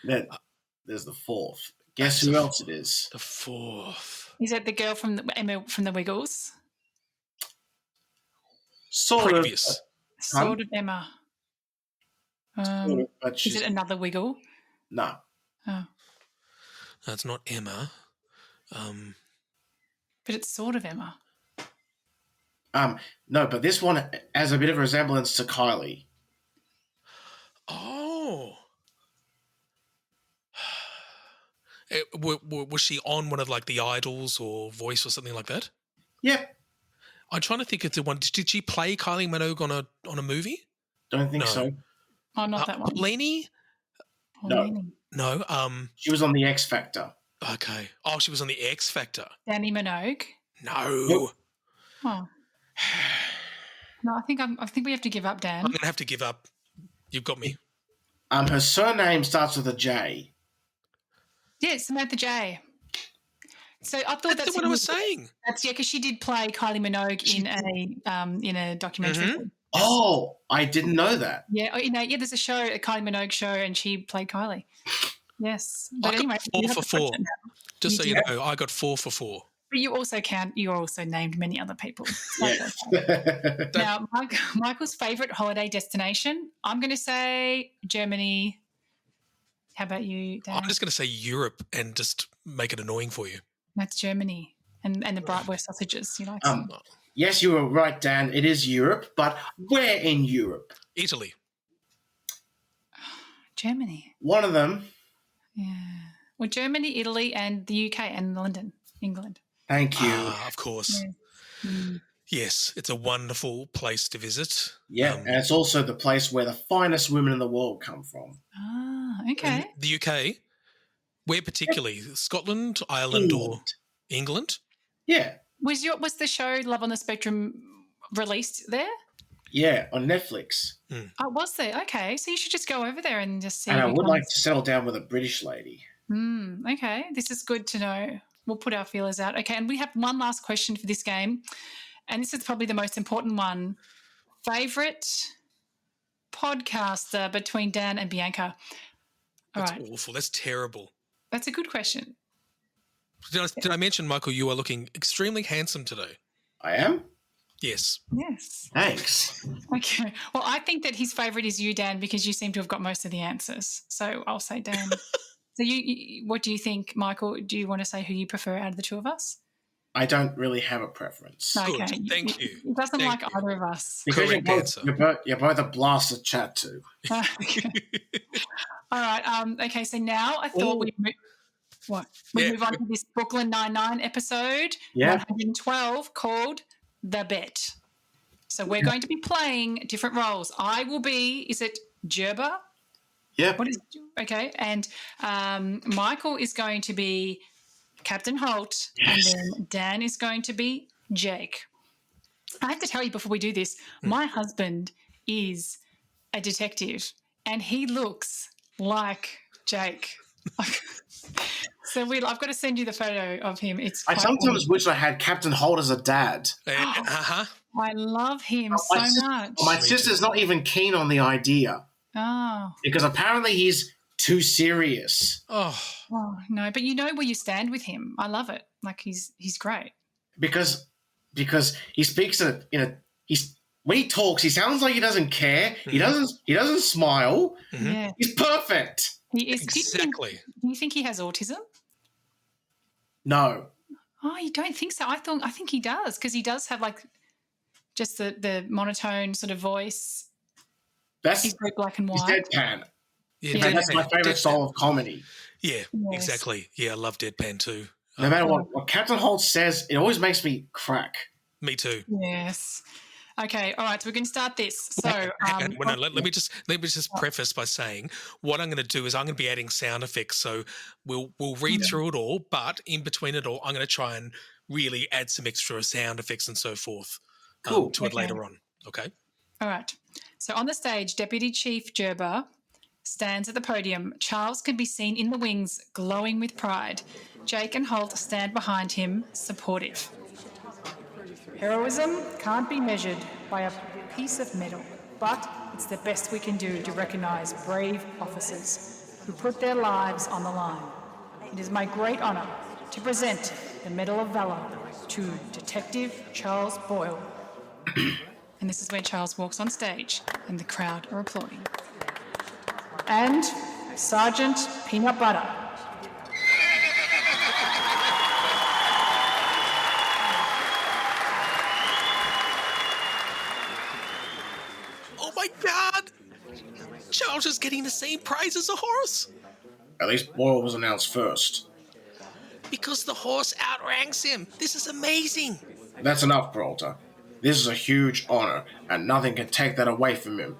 Speaker 1: yeah.
Speaker 2: There's the 4th. Guess who else it is?
Speaker 1: The 4th.
Speaker 3: Is it the girl from Emma from the Wiggles?
Speaker 2: Sort
Speaker 1: Previous.
Speaker 2: of.
Speaker 3: Sort of Emma.
Speaker 2: Sort of, but
Speaker 3: Is
Speaker 2: she's
Speaker 3: it another Wiggle?
Speaker 2: no.
Speaker 3: Oh.
Speaker 1: That's not Emma.
Speaker 3: But it's sort of Emma.
Speaker 2: No, but this one has a bit of a resemblance to Kylie.
Speaker 1: Oh. Was she on one of like the Idols or Voice or something like that?
Speaker 2: Yep.
Speaker 1: I'm trying to think of the one. Did she play Kylie Minogue on a movie?
Speaker 2: Don't think so.
Speaker 3: Oh, not that one.
Speaker 1: Paulini?
Speaker 2: No.
Speaker 1: No.
Speaker 2: She was on the X Factor.
Speaker 1: Okay. Oh, she was on the X Factor.
Speaker 3: Danny Minogue.
Speaker 1: No.
Speaker 2: Nope.
Speaker 3: Oh. No, I think we have to give up, Dan.
Speaker 1: I'm gonna have to give up. You've got me.
Speaker 2: Her surname starts with a J.
Speaker 3: Yeah, Samantha J. So I thought that's
Speaker 1: what I was saying.
Speaker 3: That's because she did play Kylie Minogue in a documentary.
Speaker 1: Mm-hmm.
Speaker 2: Oh, I didn't know that.
Speaker 3: Yeah, there's a show, a Kylie Minogue show, and she played Kylie. Yes, but
Speaker 1: I
Speaker 3: anyway,
Speaker 1: got 4 for 4. Just so you know, I got 4 for 4.
Speaker 3: But you also named many other people.
Speaker 2: Yes.
Speaker 3: Now, Michael's favourite holiday destination, I'm going to say Germany. How about you, Dan?
Speaker 1: I'm just going to say Europe and just make it annoying for you.
Speaker 3: That's Germany and the Bratwurst sausages. You like
Speaker 2: Yes, you were right, Dan. It is Europe, but where in Europe?
Speaker 1: Italy.
Speaker 3: Germany.
Speaker 2: One of them.
Speaker 3: Yeah. Well, Germany, Italy, and the UK and London, England.
Speaker 2: Thank you.
Speaker 1: Of course.
Speaker 3: Yeah.
Speaker 1: Yes, it's a wonderful place to visit.
Speaker 2: Yeah, and it's also the place where the finest women in the world come from.
Speaker 3: Ah, okay.
Speaker 1: The UK? Where particularly? Scotland, Ireland, or England?
Speaker 2: Yeah.
Speaker 3: Was the show Love on the Spectrum released there?
Speaker 2: Yeah, on Netflix.
Speaker 3: Oh, was there? Okay, so you should just go over there and just see.
Speaker 2: And I would like to settle down with a British lady.
Speaker 3: Okay, this is good to know. We'll put our feelers out. Okay, and we have one last question for this game, and this is probably the most important one. Favourite podcaster between Dan and Bianca?
Speaker 1: That's awful. That's terrible.
Speaker 3: That's a good question.
Speaker 1: Did I mention, Michael, you are looking extremely handsome today?
Speaker 2: I am?
Speaker 1: Yes.
Speaker 3: Yes.
Speaker 2: Thanks.
Speaker 3: Okay. Well, I think that his favourite is you, Dan, because you seem to have got most of the answers. So I'll say Dan. So you, what do you think, Michael? Do you want to say who you prefer out of the two of us?
Speaker 2: I don't really have a preference.
Speaker 3: Okay.
Speaker 1: Good. Thank you.
Speaker 3: He doesn't like either of us.
Speaker 2: Because
Speaker 1: Correct
Speaker 2: you're both a blast to chat to.
Speaker 3: Okay. All right. Okay. So now I thought we'd move on to this Brooklyn Nine-Nine episode 112 called The Bet. So we're going to be playing different roles. I will be, is it Gerber?
Speaker 2: Yeah.
Speaker 3: Okay. And Michael is going to be Captain Holt, and then Dan is going to be Jake. I have to tell you before we do this, my husband is a detective and he looks like Jake. So I've got to send you the photo of him.
Speaker 2: I sometimes wish I had Captain Holt as a dad.
Speaker 3: I love him so much.
Speaker 2: My sister's not even keen on the idea.
Speaker 3: Oh.
Speaker 2: Because apparently he's too serious.
Speaker 1: Oh
Speaker 3: no, but you know where you stand with him. I love it. Like he's great.
Speaker 2: Because he speaks when he talks, he sounds like he doesn't care. Mm-hmm. He doesn't smile.
Speaker 3: Mm-hmm. Yeah.
Speaker 2: He's perfect.
Speaker 3: He is
Speaker 1: exactly.
Speaker 3: Do you think he has autism?
Speaker 2: No.
Speaker 3: Oh, you don't think so? I think he does, because he does have like just the monotone sort of voice. He's very black and white.
Speaker 2: He's deadpan.
Speaker 1: Yeah,
Speaker 2: that's my favourite style of comedy.
Speaker 1: Yeah, exactly. Yeah, I love deadpan too.
Speaker 2: No matter what Captain Holt says, it always makes me crack.
Speaker 1: Me too.
Speaker 3: Yes. Okay. All right. So we're going to start this. So
Speaker 1: let me just preface by saying what I'm going to do is I'm going to be adding sound effects. So we'll read through it all, but in between it all, I'm going to try and really add some extra sound effects and so forth to it later on. Okay.
Speaker 3: All right. So on the stage, Deputy Chief Gerber stands at the podium. Charles can be seen in the wings, glowing with pride. Jake and Holt stand behind him, supportive. Heroism can't be measured by a piece of metal, but it's the best we can do to recognise brave officers who put their lives on the line. It is my great honour to present the Medal of Valour to Detective Charles Boyle. And this is where Charles walks on stage and the crowd are applauding. And Sergeant Peanut Butter.
Speaker 1: Charles is getting the same prize as a horse.
Speaker 2: At least Boyle was announced first.
Speaker 1: Because the horse outranks him. This is amazing.
Speaker 2: That's enough, Peralta. This is a huge honor, and nothing can take that away from him.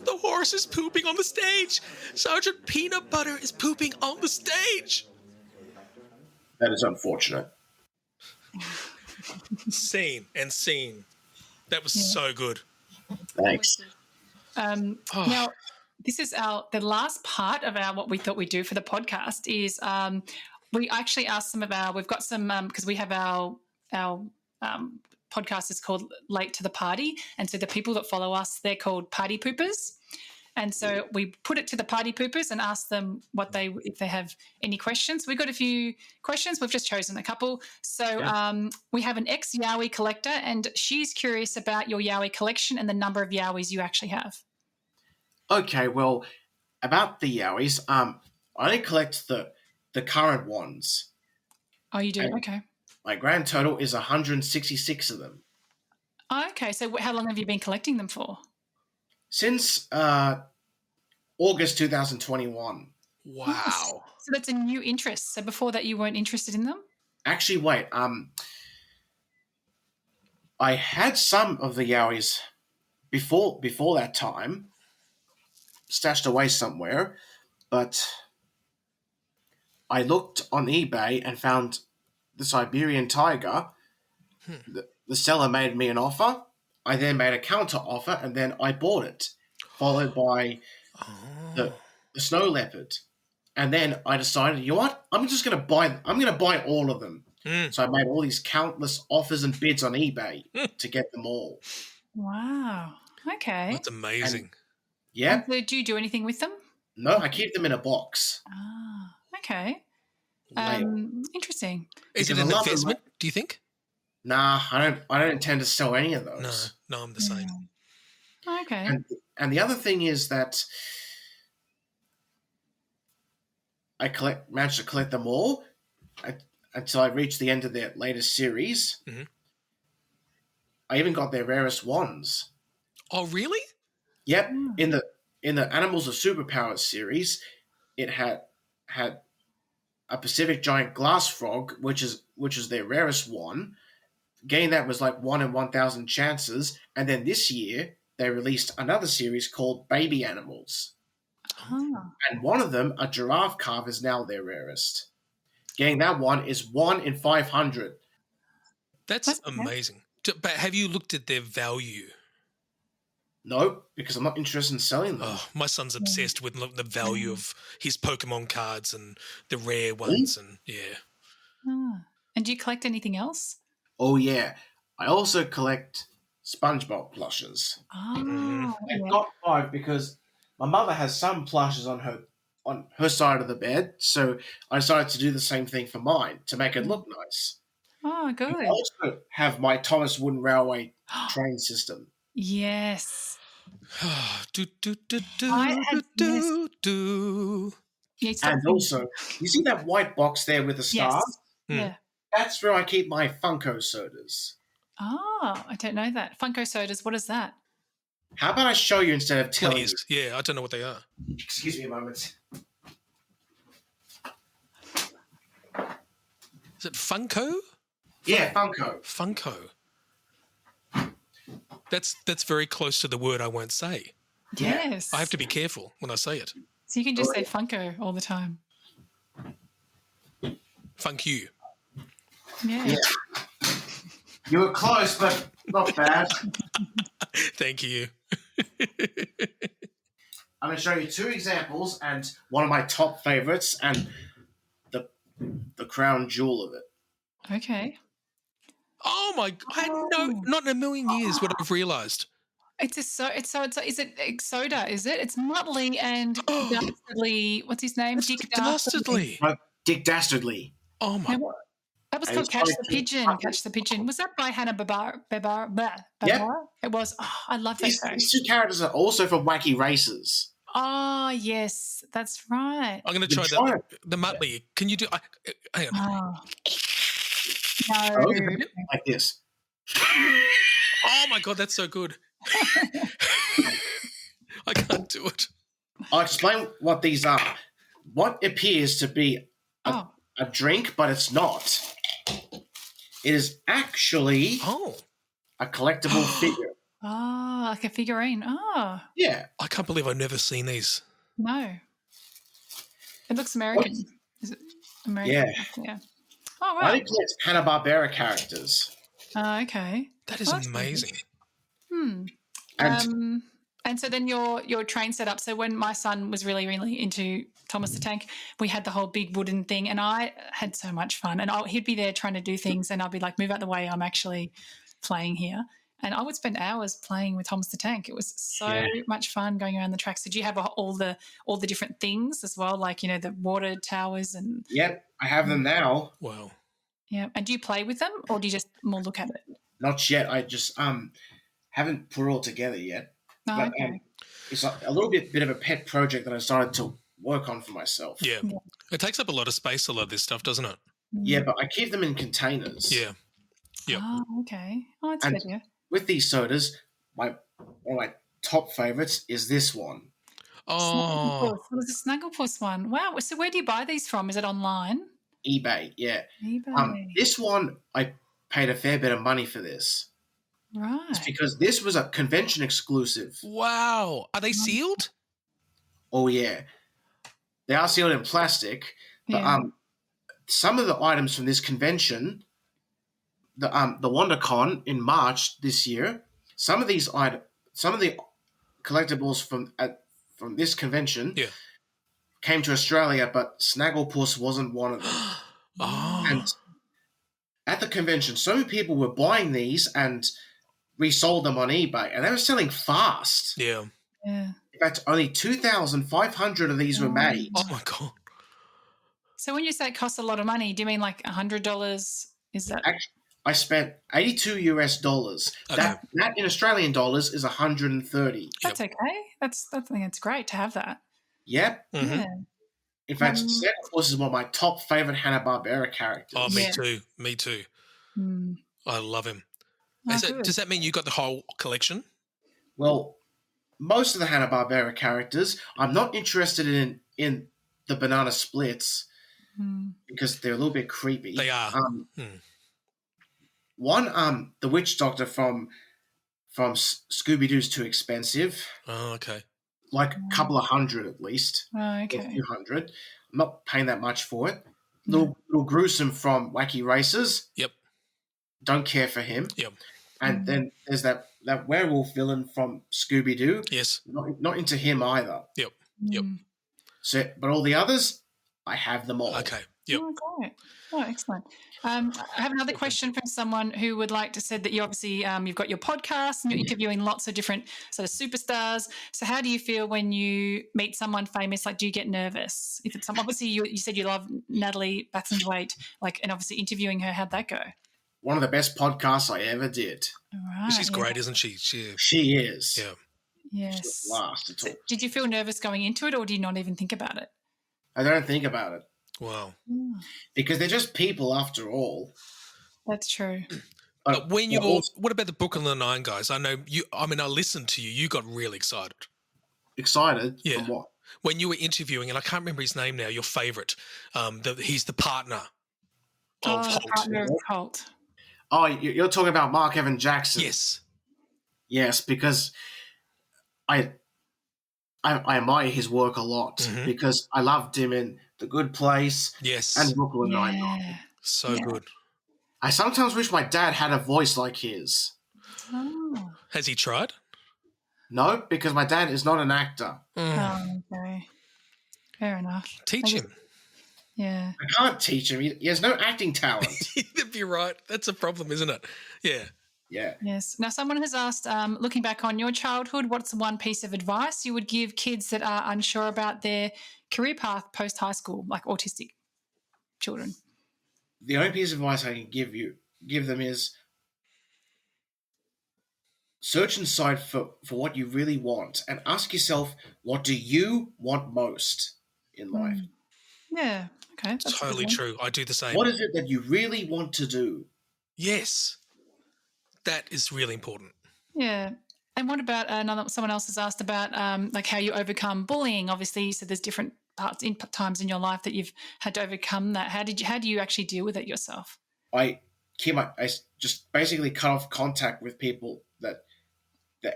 Speaker 1: The horse is pooping on the stage. Sergeant Peanut Butter is pooping on the stage.
Speaker 2: That is unfortunate.
Speaker 1: Scene and scene. That was so good.
Speaker 2: Thanks.
Speaker 3: Now, this is the last part of what we thought we'd do for the podcast is we actually asked we've got some, because we have our podcast is called Late to the Party. And so the people that follow us, they're called Party Poopers. And so we put it to the Party Poopers and asked them if they have any questions. We got a few questions. We've just chosen a couple. So we have an ex-Yowie collector, and she's curious about your Yowie collection and the number of Yowies you actually have.
Speaker 2: Okay, well, about the Yowies, I only collect the current ones.
Speaker 3: Oh, you do?
Speaker 2: And
Speaker 3: okay.
Speaker 2: My grand total is 166 of them.
Speaker 3: Oh, okay, so how long have you been collecting them for?
Speaker 2: Since August 2021.
Speaker 1: Wow.
Speaker 3: So that's a new interest. So before that you weren't interested in them?
Speaker 2: Actually, wait. I had some of the Yowies before that time, stashed away somewhere, but I looked on eBay and found the Siberian tiger. The seller made me an offer. I then made a counter offer, and then I bought it, followed by the snow leopard. And then I decided, you know what? I'm going to buy all of them. So I made all these countless offers and bids on eBay to get them all.
Speaker 3: Wow. Okay.
Speaker 1: That's amazing.
Speaker 3: And so do you do anything with them?
Speaker 2: No, I keep them in a box.
Speaker 3: Ah, okay.
Speaker 2: Later.
Speaker 3: Interesting.
Speaker 1: Is it an investment, do you think?
Speaker 2: Nah, I don't intend to sell any of those.
Speaker 1: No, I'm the same.
Speaker 3: Okay.
Speaker 2: And the other thing is that I managed to collect them all until I reached the end of their latest series.
Speaker 1: Mm-hmm.
Speaker 2: I even got their rarest ones.
Speaker 1: Oh, really?
Speaker 2: Yep. In the Animals of Superpowers series, it had a Pacific giant glass frog, which is their rarest one. Getting that was like 1 in 1,000 chances. And then this year, they released another series called Baby Animals.
Speaker 3: Oh.
Speaker 2: And one of them, a giraffe calf, is now their rarest. Getting that one is 1 in 500.
Speaker 1: That's amazing. But have you looked at their value?
Speaker 2: No, because I'm not interested in selling them.
Speaker 1: Oh, my son's obsessed with the value of his Pokemon cards and the rare ones. And
Speaker 3: And do you collect anything else?
Speaker 2: Oh, yeah. I also collect SpongeBob plushes.
Speaker 3: Oh,
Speaker 2: I've got 5 because my mother has some plushes on her side of the bed, so I decided to do the same thing for mine to make it look nice.
Speaker 3: Oh, good.
Speaker 2: I also have my Thomas Wooden Railway train system.
Speaker 3: Yes.
Speaker 1: do.
Speaker 2: And also, you see that white box there with the star?
Speaker 3: Yes. Yeah.
Speaker 2: That's where I keep my Funko sodas.
Speaker 3: Oh, I don't know that. Funko sodas, what is that?
Speaker 2: How about I show you instead of telling you?
Speaker 1: Yeah, I don't know what they are.
Speaker 2: Excuse me a moment.
Speaker 1: Is it Funko?
Speaker 2: Yeah, Funko.
Speaker 1: Funko. That's very close to the word I won't say.
Speaker 3: Yes.
Speaker 1: I have to be careful when I say it.
Speaker 3: So you can just say Funko all the time.
Speaker 1: Funk you.
Speaker 3: Yeah.
Speaker 2: You were close, but not bad.
Speaker 1: Thank you.
Speaker 2: I'm going to show you 2 examples and one of my top favorites and the crown jewel of it.
Speaker 3: Okay.
Speaker 1: Oh my! Not in a million years would I've realised.
Speaker 3: Is it soda? Is it? It's Muttley and Dastardly. What's his name? Dick
Speaker 1: Dastardly.
Speaker 2: Dick Dastardly.
Speaker 1: Oh my!
Speaker 3: That was called Catch the Pigeon. Catch the Pigeon. Was that by Hannah Barbera?
Speaker 2: Yep.
Speaker 3: It was. Oh, I love that show.
Speaker 2: These 2 characters are also from Wacky Races.
Speaker 3: Oh, yes. That's right.
Speaker 1: I'm going to try the Muttley. Can you do? Hang on.
Speaker 3: Oh. No.
Speaker 2: Like this.
Speaker 1: Oh my God, that's so good. I can't do it.
Speaker 2: I'll explain what these are. What appears to be a drink, but it's not. It is actually a collectible figure.
Speaker 3: Oh, like a figurine. Oh.
Speaker 2: Yeah.
Speaker 1: I can't believe I've never seen these.
Speaker 3: No. It looks American. Is it American? Yeah. Oh, wow.
Speaker 2: I only collect Hanna-Barbera characters.
Speaker 3: Oh, okay.
Speaker 1: That is amazing.
Speaker 3: And so then your train set up. So when my son was really, really into Thomas the Tank, we had the whole big wooden thing, and I had so much fun. And he'd be there trying to do things, and I'd be like, move out the way, I'm actually playing here. And I would spend hours playing with Thomas the Tank. It was so much fun going around the tracks. Did you have all the different things as well, like, the water towers and?
Speaker 2: Yep, I have them now.
Speaker 1: Wow.
Speaker 3: Yeah, and do you play with them, or do you just more look at it?
Speaker 2: Not yet. I just haven't put it all together yet.
Speaker 3: Oh,
Speaker 2: but,
Speaker 3: okay.
Speaker 2: It's a little bit of a pet project that I started to work on for myself.
Speaker 1: Yeah. It takes up a lot of space, a lot of this stuff, doesn't it?
Speaker 2: Yeah, but I keep them in containers.
Speaker 1: Yeah. Yep.
Speaker 3: Oh, okay. Oh, that's good. Yeah.
Speaker 2: With these sodas, one of my top favourites is this one.
Speaker 3: Oh, it was a Snugglepuss one. Wow. So where do you buy these from? Is it online?
Speaker 2: eBay, yeah.
Speaker 3: eBay.
Speaker 2: This one, I paid a fair bit of money for this.
Speaker 3: Right.
Speaker 2: It's because this was a convention exclusive.
Speaker 1: Wow. Are they sealed?
Speaker 2: Oh, yeah. They are sealed in plastic, but some of the items from this convention, the WonderCon in March this year, some of the collectibles from this convention came to Australia, but Snagglepuss wasn't one of them. And at the convention, so many people were buying these and resold them on eBay, and they were selling fast.
Speaker 1: Yeah.
Speaker 3: Yeah.
Speaker 2: In fact, only 2,500 of these were made.
Speaker 1: Oh, my God.
Speaker 3: So when you say it costs a lot of money, do you mean like $100? Is that?
Speaker 2: Actually, I spent $82 US.
Speaker 1: Okay.
Speaker 2: That in Australian dollars is 130.
Speaker 3: That's okay. I think it's great to have that.
Speaker 2: Yep.
Speaker 1: Mm-hmm.
Speaker 3: Yeah.
Speaker 2: In fact, Snagglepuss is one of my top favorite Hanna-Barbera characters.
Speaker 1: Oh, me too. Me too. I love him. Does that mean you got the whole collection?
Speaker 2: Well, most of the Hanna-Barbera characters, I'm not interested in the banana splits because they're a little bit creepy.
Speaker 1: They are.
Speaker 2: One, the Witch Doctor from Scooby-Doo's too expensive.
Speaker 1: Oh, okay.
Speaker 2: Like a couple of hundred at least.
Speaker 3: Oh, okay.
Speaker 2: A few hundred. I'm not paying that much for it. Little Gruesome from Wacky Races.
Speaker 1: Yep.
Speaker 2: Don't care for him.
Speaker 1: Yep.
Speaker 2: And then there's that werewolf villain from Scooby-Doo.
Speaker 1: Yes.
Speaker 2: Not into him either.
Speaker 1: Yep. Yep.
Speaker 2: So, but all the others, I have them all.
Speaker 1: Okay. Yep.
Speaker 3: Oh, great. Oh, excellent. I have another question from someone who would like to say that you obviously you've got your podcast and you're interviewing lots of different sort of superstars. So how do you feel when you meet someone famous? Like, do you get nervous? If it's obviously you said you love Natalie Batsingthwaighte, and obviously interviewing her, how'd that go?
Speaker 2: One of the best podcasts I ever did.
Speaker 3: Right,
Speaker 1: She's great, isn't she?
Speaker 2: She is.
Speaker 1: Yeah.
Speaker 3: Yes.
Speaker 2: Last at all.
Speaker 3: So did you feel nervous going into it, or do you not even think about it?
Speaker 2: I don't think about it.
Speaker 1: Wow.
Speaker 2: Because they're just people after all.
Speaker 3: That's true.
Speaker 1: But when what about the Brooklyn Nine guys? I know you. I mean, I listened to you. You got really excited.
Speaker 2: Excited?
Speaker 1: Yeah.
Speaker 2: From what?
Speaker 1: When you were interviewing, and I can't remember his name now. Your favourite. He's the partner of Holt.
Speaker 3: Partner of Holt.
Speaker 2: Oh, you're talking about Mark Evan Jackson.
Speaker 1: Yes.
Speaker 2: Yes, because I admire his work a lot because I loved him in The Good Place.
Speaker 1: Yes.
Speaker 2: And Brooklyn Nine-Nine.
Speaker 1: So good.
Speaker 2: I sometimes wish my dad had a voice like his.
Speaker 3: Oh.
Speaker 1: Has he tried?
Speaker 2: No, because my dad is not an actor.
Speaker 3: Oh, okay. Fair enough.
Speaker 1: Teach him.
Speaker 3: Yeah.
Speaker 2: I can't teach him. He has no acting talent.
Speaker 1: You're right. That's a problem, isn't it? Yeah.
Speaker 2: Yeah.
Speaker 3: Yes. Now, someone has asked, looking back on your childhood, what's one piece of advice you would give kids that are unsure about their career path post-high school, like autistic children?
Speaker 2: The only piece of advice I can give them is search inside for what you really want and ask yourself, what do you want most in life?
Speaker 3: Yeah. Okay. That's
Speaker 1: totally true. I do the same.
Speaker 2: What is it that you really want to do?
Speaker 1: Yes. That is really important.
Speaker 3: Yeah. And what about someone else has asked about like how you overcome bullying? Obviously, you said there's different times in your life that you've had to overcome that. How do you actually deal with it yourself?
Speaker 2: I just basically cut off contact with people that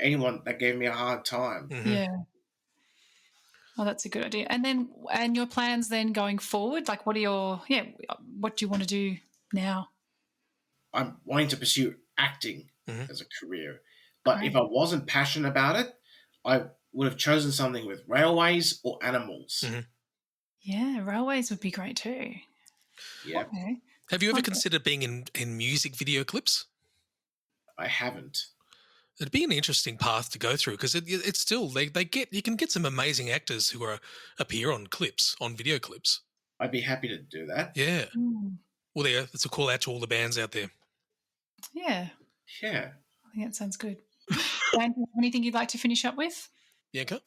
Speaker 2: anyone that gave me a hard time.
Speaker 1: Mm-hmm.
Speaker 3: Yeah. Well, that's a good idea. And your plans then going forward? Like, what do you want to do now?
Speaker 2: I'm wanting to pursue acting as a career. But
Speaker 3: Great.
Speaker 2: if I wasn't passionate about it, I would have chosen something with railways or animals.
Speaker 1: Mm-hmm.
Speaker 3: Yeah, railways would be great too.
Speaker 2: Yeah.
Speaker 3: Okay.
Speaker 1: Have you ever considered being in music video clips?
Speaker 2: I haven't.
Speaker 1: It'd be an interesting path to go through because it's still you can get some amazing actors who appear on video clips.
Speaker 2: I'd be happy to do that.
Speaker 1: Yeah. Well, it's a call out to all the bands out there.
Speaker 3: Yeah.
Speaker 2: Yeah.
Speaker 3: I think that sounds good. Dan, do you have anything you'd like to finish up with?
Speaker 1: Bianca?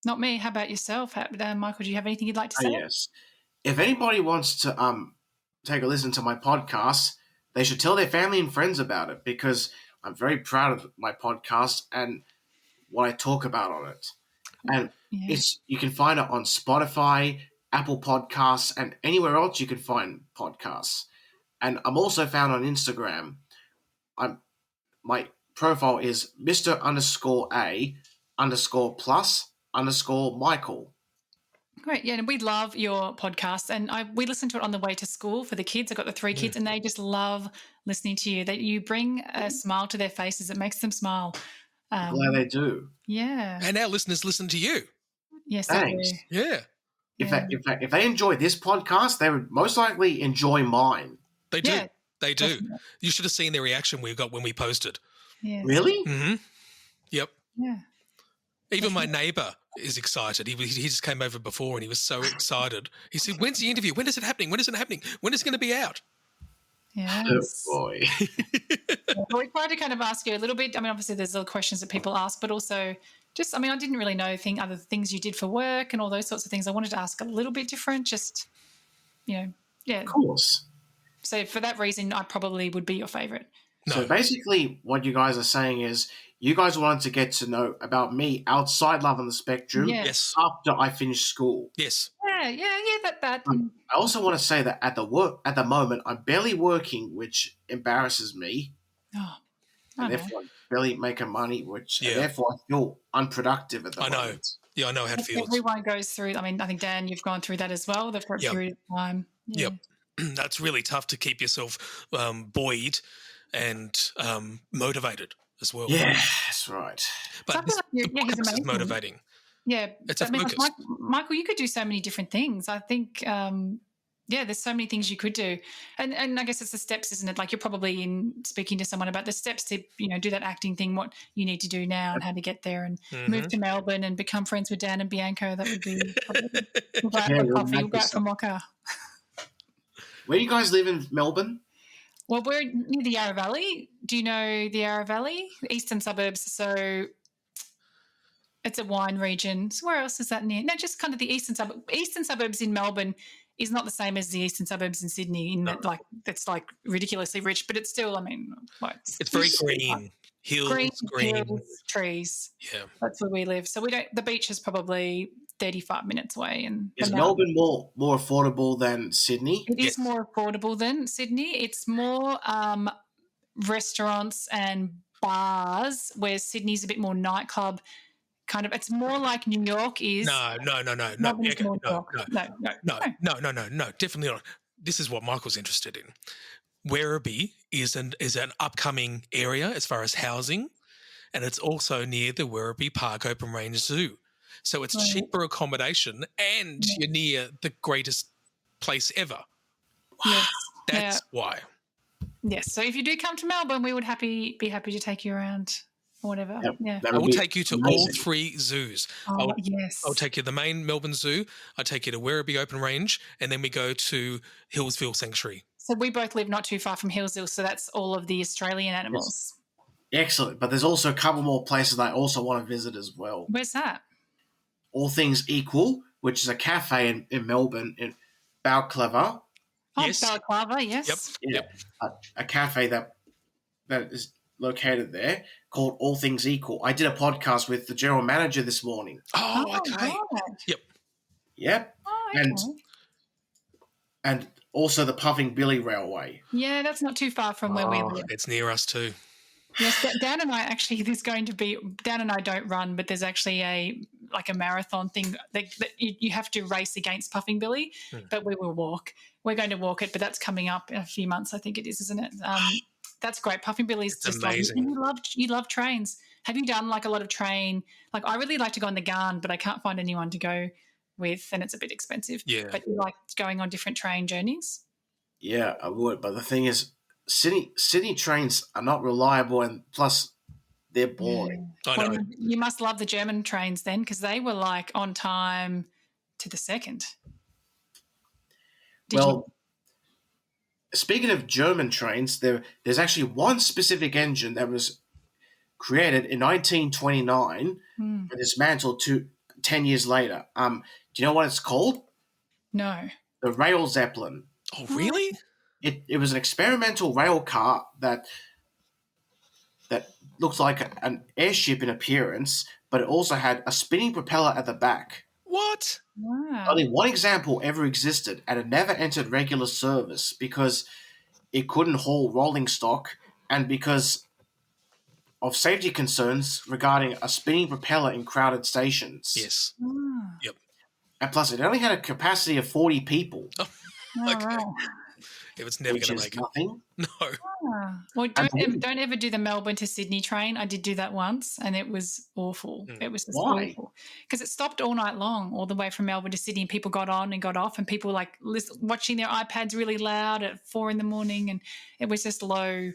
Speaker 3: Not me. How about yourself? Michael, do you have anything you'd like to say?
Speaker 2: Yes. If anybody wants to take a listen to my podcast, they should tell their family and friends about it because I'm very proud of my podcast and what I talk about on it. And you can find it on Spotify, Apple Podcasts, and anywhere else you can find podcasts. And I'm also found on Instagram. My profile is Mr_A_plus_Michael.
Speaker 3: Great. Yeah, and we love your podcast. And we listen to it on the way to school for the kids. I've got the 3 kids and they just love listening to you. That you bring a smile to their faces. It makes them smile.
Speaker 2: Glad they do.
Speaker 3: Yeah.
Speaker 1: And our listeners listen to you.
Speaker 3: Yes,
Speaker 2: thanks.
Speaker 3: they do.
Speaker 1: Yeah.
Speaker 2: If they enjoy this podcast, they would most likely enjoy mine.
Speaker 1: They do.
Speaker 3: Yeah,
Speaker 1: they do.
Speaker 3: definitely.
Speaker 1: You should have seen the reaction we got when we posted.
Speaker 3: Yes.
Speaker 2: Really?
Speaker 1: Mm-hmm. Yep.
Speaker 3: Yeah.
Speaker 1: Even my neighbour is excited. He just came over before and he was so excited. He said, "When's the interview? When is it happening? When is it happening? When is it going to be out?"
Speaker 3: Yes.
Speaker 2: Oh boy.
Speaker 3: Well, we tried to kind of ask you a little bit. I mean, obviously there's other questions that people ask, but also just, I mean, I didn't really know other things you did for work and all those sorts of things. I wanted to ask a little bit different, just, yeah.
Speaker 2: Of course.
Speaker 3: So for that reason, I probably would be your favourite.
Speaker 1: No.
Speaker 2: So basically what you guys are saying is you guys wanted to get to know about me outside Love on the Spectrum
Speaker 1: Yes.
Speaker 2: after I finished school.
Speaker 1: Yes.
Speaker 3: Yeah, that.
Speaker 2: I also want to say that at the moment, I'm barely working, which embarrasses me.
Speaker 3: Oh,
Speaker 2: And therefore, I'm barely making money, and therefore I feel unproductive at the moment.
Speaker 1: I know. Yeah, I know how it feels.
Speaker 3: Everyone goes through, I mean, I think, Dan, you've gone through that as well, for a period of time. Yeah.
Speaker 1: Yep. That's really tough to keep yourself buoyed and motivated as well.
Speaker 2: Yeah, that's right.
Speaker 1: But
Speaker 3: he's
Speaker 1: podcast is
Speaker 3: amazing.
Speaker 1: motivating.
Speaker 3: Yeah.
Speaker 1: It's a focus.
Speaker 3: Michael, you could do so many different things. I think, there's so many things you could do. And I guess it's the steps, isn't it? Like you're probably speaking to someone about the steps to, do that acting thing, what you need to do now and how to get there and move to Melbourne and become friends with Dan and Bianco. That would be we'll go out for coffee, we'll go out for mocha.
Speaker 2: Where do you guys live in Melbourne?
Speaker 3: Well, we're near the Yarra Valley. Do you know the Yarra Valley? Eastern suburbs. So it's a wine region. So where else is that near? No, just kind of the eastern suburbs. Eastern suburbs in Melbourne is not the same as the eastern suburbs in Sydney. That it's like ridiculously rich, but it's still, I mean,
Speaker 1: it's very green. Hills, green.
Speaker 3: Hills, trees.
Speaker 1: Yeah.
Speaker 3: That's where we live. So the beach is probably 35 minutes away. And
Speaker 2: is Melbourne more affordable than Sydney?
Speaker 3: It is more affordable than Sydney. It's more restaurants and bars, where Sydney's a bit more nightclub kind of. It's more like New York is.
Speaker 1: No, definitely not. This is what Michael's interested in. Werribee is an upcoming area as far as housing, and it's also near the Werribee Park Open Range Zoo. So it's cheaper accommodation and you're near the greatest place ever.
Speaker 3: Yes.
Speaker 1: That's why.
Speaker 3: Yes. So if you do come to Melbourne, we would be happy to take you around or whatever.
Speaker 2: Yep.
Speaker 3: Yeah.
Speaker 1: I will take you to all 3 zoos.
Speaker 3: Yes.
Speaker 1: I'll take you to the main Melbourne Zoo. I'll take you to Werribee Open Range, and then we go to Hillsville Sanctuary.
Speaker 3: So we both live not too far from Hillsville, so that's all of the Australian animals.
Speaker 2: Yes. Excellent. But there's also a couple more places I also want to visit as well.
Speaker 3: Where's that?
Speaker 2: All Things Equal, which is a cafe in Melbourne, in Balclava.
Speaker 3: Oh, yes. Balaclava, yes.
Speaker 1: Yep.
Speaker 2: A cafe that is located there called All Things Equal. I did a podcast with the general manager this morning.
Speaker 1: Oh, okay.
Speaker 3: Right.
Speaker 1: Yep.
Speaker 2: Yep.
Speaker 3: Oh, okay.
Speaker 2: And also the Puffing Billy Railway.
Speaker 3: Yeah, that's not too far from where we live.
Speaker 1: It's near us too.
Speaker 3: Yes, Dan and I actually, there's going to be, Dan and I don't run, but there's actually a marathon thing that you have to race against Puffing Billy, but we will walk. We're going to walk it, but that's coming up in a few months, I think it is, isn't it? That's great. Puffing Billy's just
Speaker 1: amazing.
Speaker 3: You love trains. Have you done like a lot of train? Like I really like to go on the Garn, but I can't find anyone to go with, and it's a bit expensive.
Speaker 1: Yeah.
Speaker 3: But you like going on different train journeys?
Speaker 2: Yeah, I would. But the thing is, Sydney trains are not reliable, and plus they're boring.
Speaker 1: I know.
Speaker 3: Well, you must love the German trains then, because they were like on time to the second.
Speaker 2: Speaking of German trains, there's actually one specific engine that was created in 1929 and dismantled 10 years later. Do you know what it's called?
Speaker 3: No.
Speaker 2: The Rail Zeppelin.
Speaker 1: Oh, really?
Speaker 2: It was an experimental rail car that looked like an airship in appearance, but it also had a spinning propeller at the back.
Speaker 1: What?
Speaker 3: Wow.
Speaker 2: Only one example ever existed, and it never entered regular service because it couldn't haul rolling stock and because of safety concerns regarding a spinning propeller in crowded stations.
Speaker 1: Yes. Yep.
Speaker 2: And plus, it only had a capacity of 40 people.
Speaker 1: Oh, okay.
Speaker 3: Wow.
Speaker 1: It was never going to make
Speaker 2: nothing.
Speaker 1: it. No.
Speaker 3: Well, don't ever do the Melbourne to Sydney train. I did do that once, and it was awful. It was just awful because it stopped all night long, all the way from Melbourne to Sydney. And people got on and got off, and people were like watching their iPads really loud at 4 a.m, and it was just low,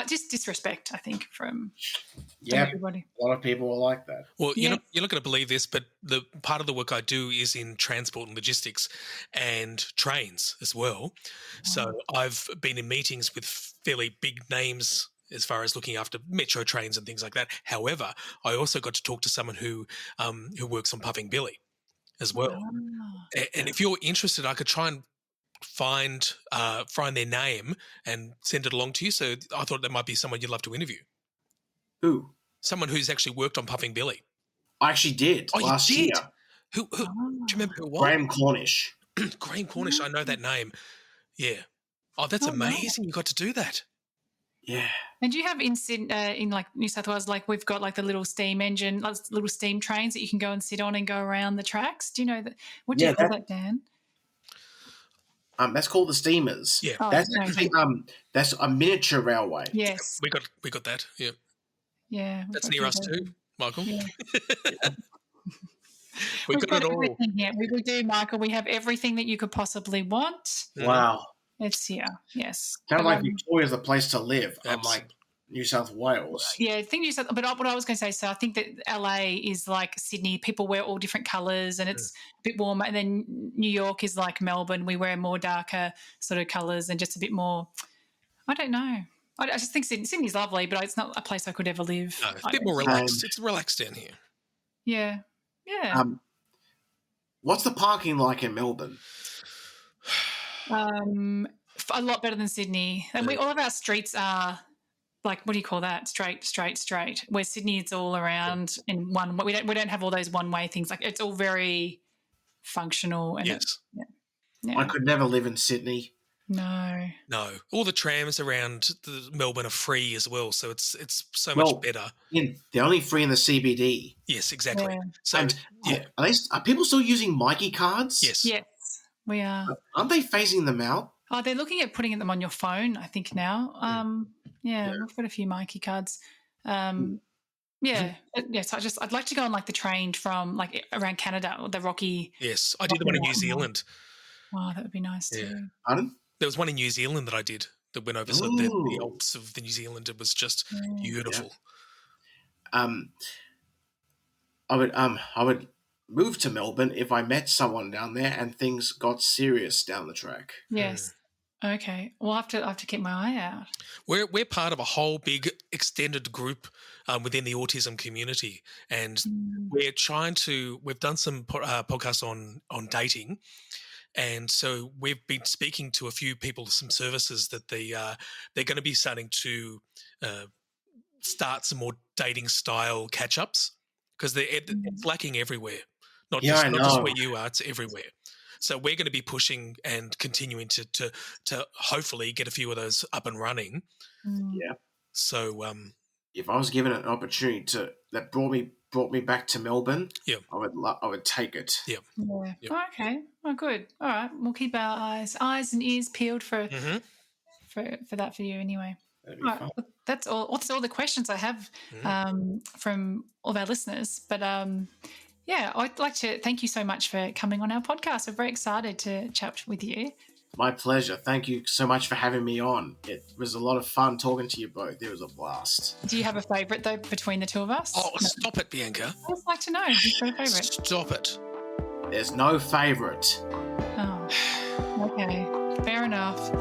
Speaker 3: just disrespect, I think, from everybody.
Speaker 2: A lot of people are like that.
Speaker 1: Well, you're not going to believe this, but the part of the work I do is in transport and logistics and trains as well. So I've been in meetings with fairly big names as far as looking after metro trains and things like that. However, I also got to talk to someone who works on Puffing Billy as well. And if you're interested, I could try and find their name and send it along to you. So I thought that might be someone you'd love to interview.
Speaker 2: Who?
Speaker 1: Someone who's actually worked on Puffing Billy.
Speaker 2: I actually did last year.
Speaker 1: Who do you remember who it was?
Speaker 2: Graham Cornish.
Speaker 1: Graham Cornish, I know that name. Yeah. Oh, that's amazing. You got to do that.
Speaker 2: Yeah.
Speaker 3: And do you have in like New South Wales, like we've got like the little steam engine, little steam trains that you can go and sit on and go around the tracks? Do you know that? What do you call that, Dan?
Speaker 2: That's called the steamers.
Speaker 1: Yeah.
Speaker 2: That's actually that's a miniature railway.
Speaker 3: Yes.
Speaker 1: We got that. Yeah.
Speaker 3: Yeah.
Speaker 1: That's near us too, Michael.
Speaker 3: Yeah.
Speaker 1: We've got it all.
Speaker 3: We do, Michael. We have everything that you could possibly want.
Speaker 2: Wow.
Speaker 3: It's here. Yes.
Speaker 2: Kind of like Victoria's the place to live, unlike New South Wales.
Speaker 3: Yeah, I think New South. But what I was going to say, so I think that LA is like Sydney. People wear all different colours, and it's a bit warmer. And then New York is like Melbourne. We wear more darker sort of colours and just a bit more. I don't know. I just think Sydney's lovely, but it's not a place I could ever live.
Speaker 1: No, it's a bit more relaxed. It's relaxed down here.
Speaker 3: Yeah. Yeah.
Speaker 2: What's the parking like in Melbourne?
Speaker 3: A lot better than Sydney. And all of our streets are like, what do you call that? Straight. Where Sydney, it's all around in one. We don't have all those one-way things. Like it's all very functional. And
Speaker 1: yes.
Speaker 3: Yeah.
Speaker 2: I could never live in Sydney.
Speaker 3: No.
Speaker 1: All the trams around Melbourne are free as well, so it's so much better.
Speaker 2: They're only free in the CBD.
Speaker 1: Yes, exactly.
Speaker 3: Yeah.
Speaker 1: So
Speaker 2: are people still using Mikey cards?
Speaker 1: Yes.
Speaker 3: Yes, we are.
Speaker 2: Aren't they phasing them out?
Speaker 3: Oh, they're looking at putting them on your phone, I think now. We've got a few Mikey cards. So I'd like to go on like the train from like around Canada or the Rocky.
Speaker 1: Yes, I did the one in New Zealand.
Speaker 3: Oh, that would be nice too.
Speaker 2: Pardon?
Speaker 1: There was one in New Zealand that I did that went over the Alps of the New Zealand. It was just beautiful.
Speaker 2: Yeah. I would move to Melbourne if I met someone down there and things got serious down the track.
Speaker 3: Yes. Okay. Well, I have to keep my eye out.
Speaker 1: We're part of a whole big extended group within the autism community, and we've done some podcasts on dating. And so we've been speaking to a few people, some services that they're going to be starting to start some more dating style catch ups, because it's lacking everywhere. Not just where you are, it's everywhere. So we're going to be pushing and continuing to hopefully get a few of those up and running.
Speaker 2: Yeah.
Speaker 1: So
Speaker 2: if I was given an opportunity that brought me back to Melbourne, I would take it.
Speaker 1: Yeah.
Speaker 3: Okay. Oh, good. All right. We'll keep our eyes and ears peeled for that for you anyway.
Speaker 2: That'd be fun.
Speaker 3: That's all. That's all the questions I have from all of our listeners. But I'd like to thank you so much for coming on our podcast. We're very excited to chat with you.
Speaker 2: My pleasure. Thank you so much for having me on. It was a lot of fun talking to you both. It was a blast.
Speaker 3: Do you have a favourite, though, between the two of us?
Speaker 1: Oh, stop it, Bianca.
Speaker 3: I'd like to know. Who's got a favourite?
Speaker 1: Stop it.
Speaker 2: There's no favourite.
Speaker 3: Oh, okay. Fair enough.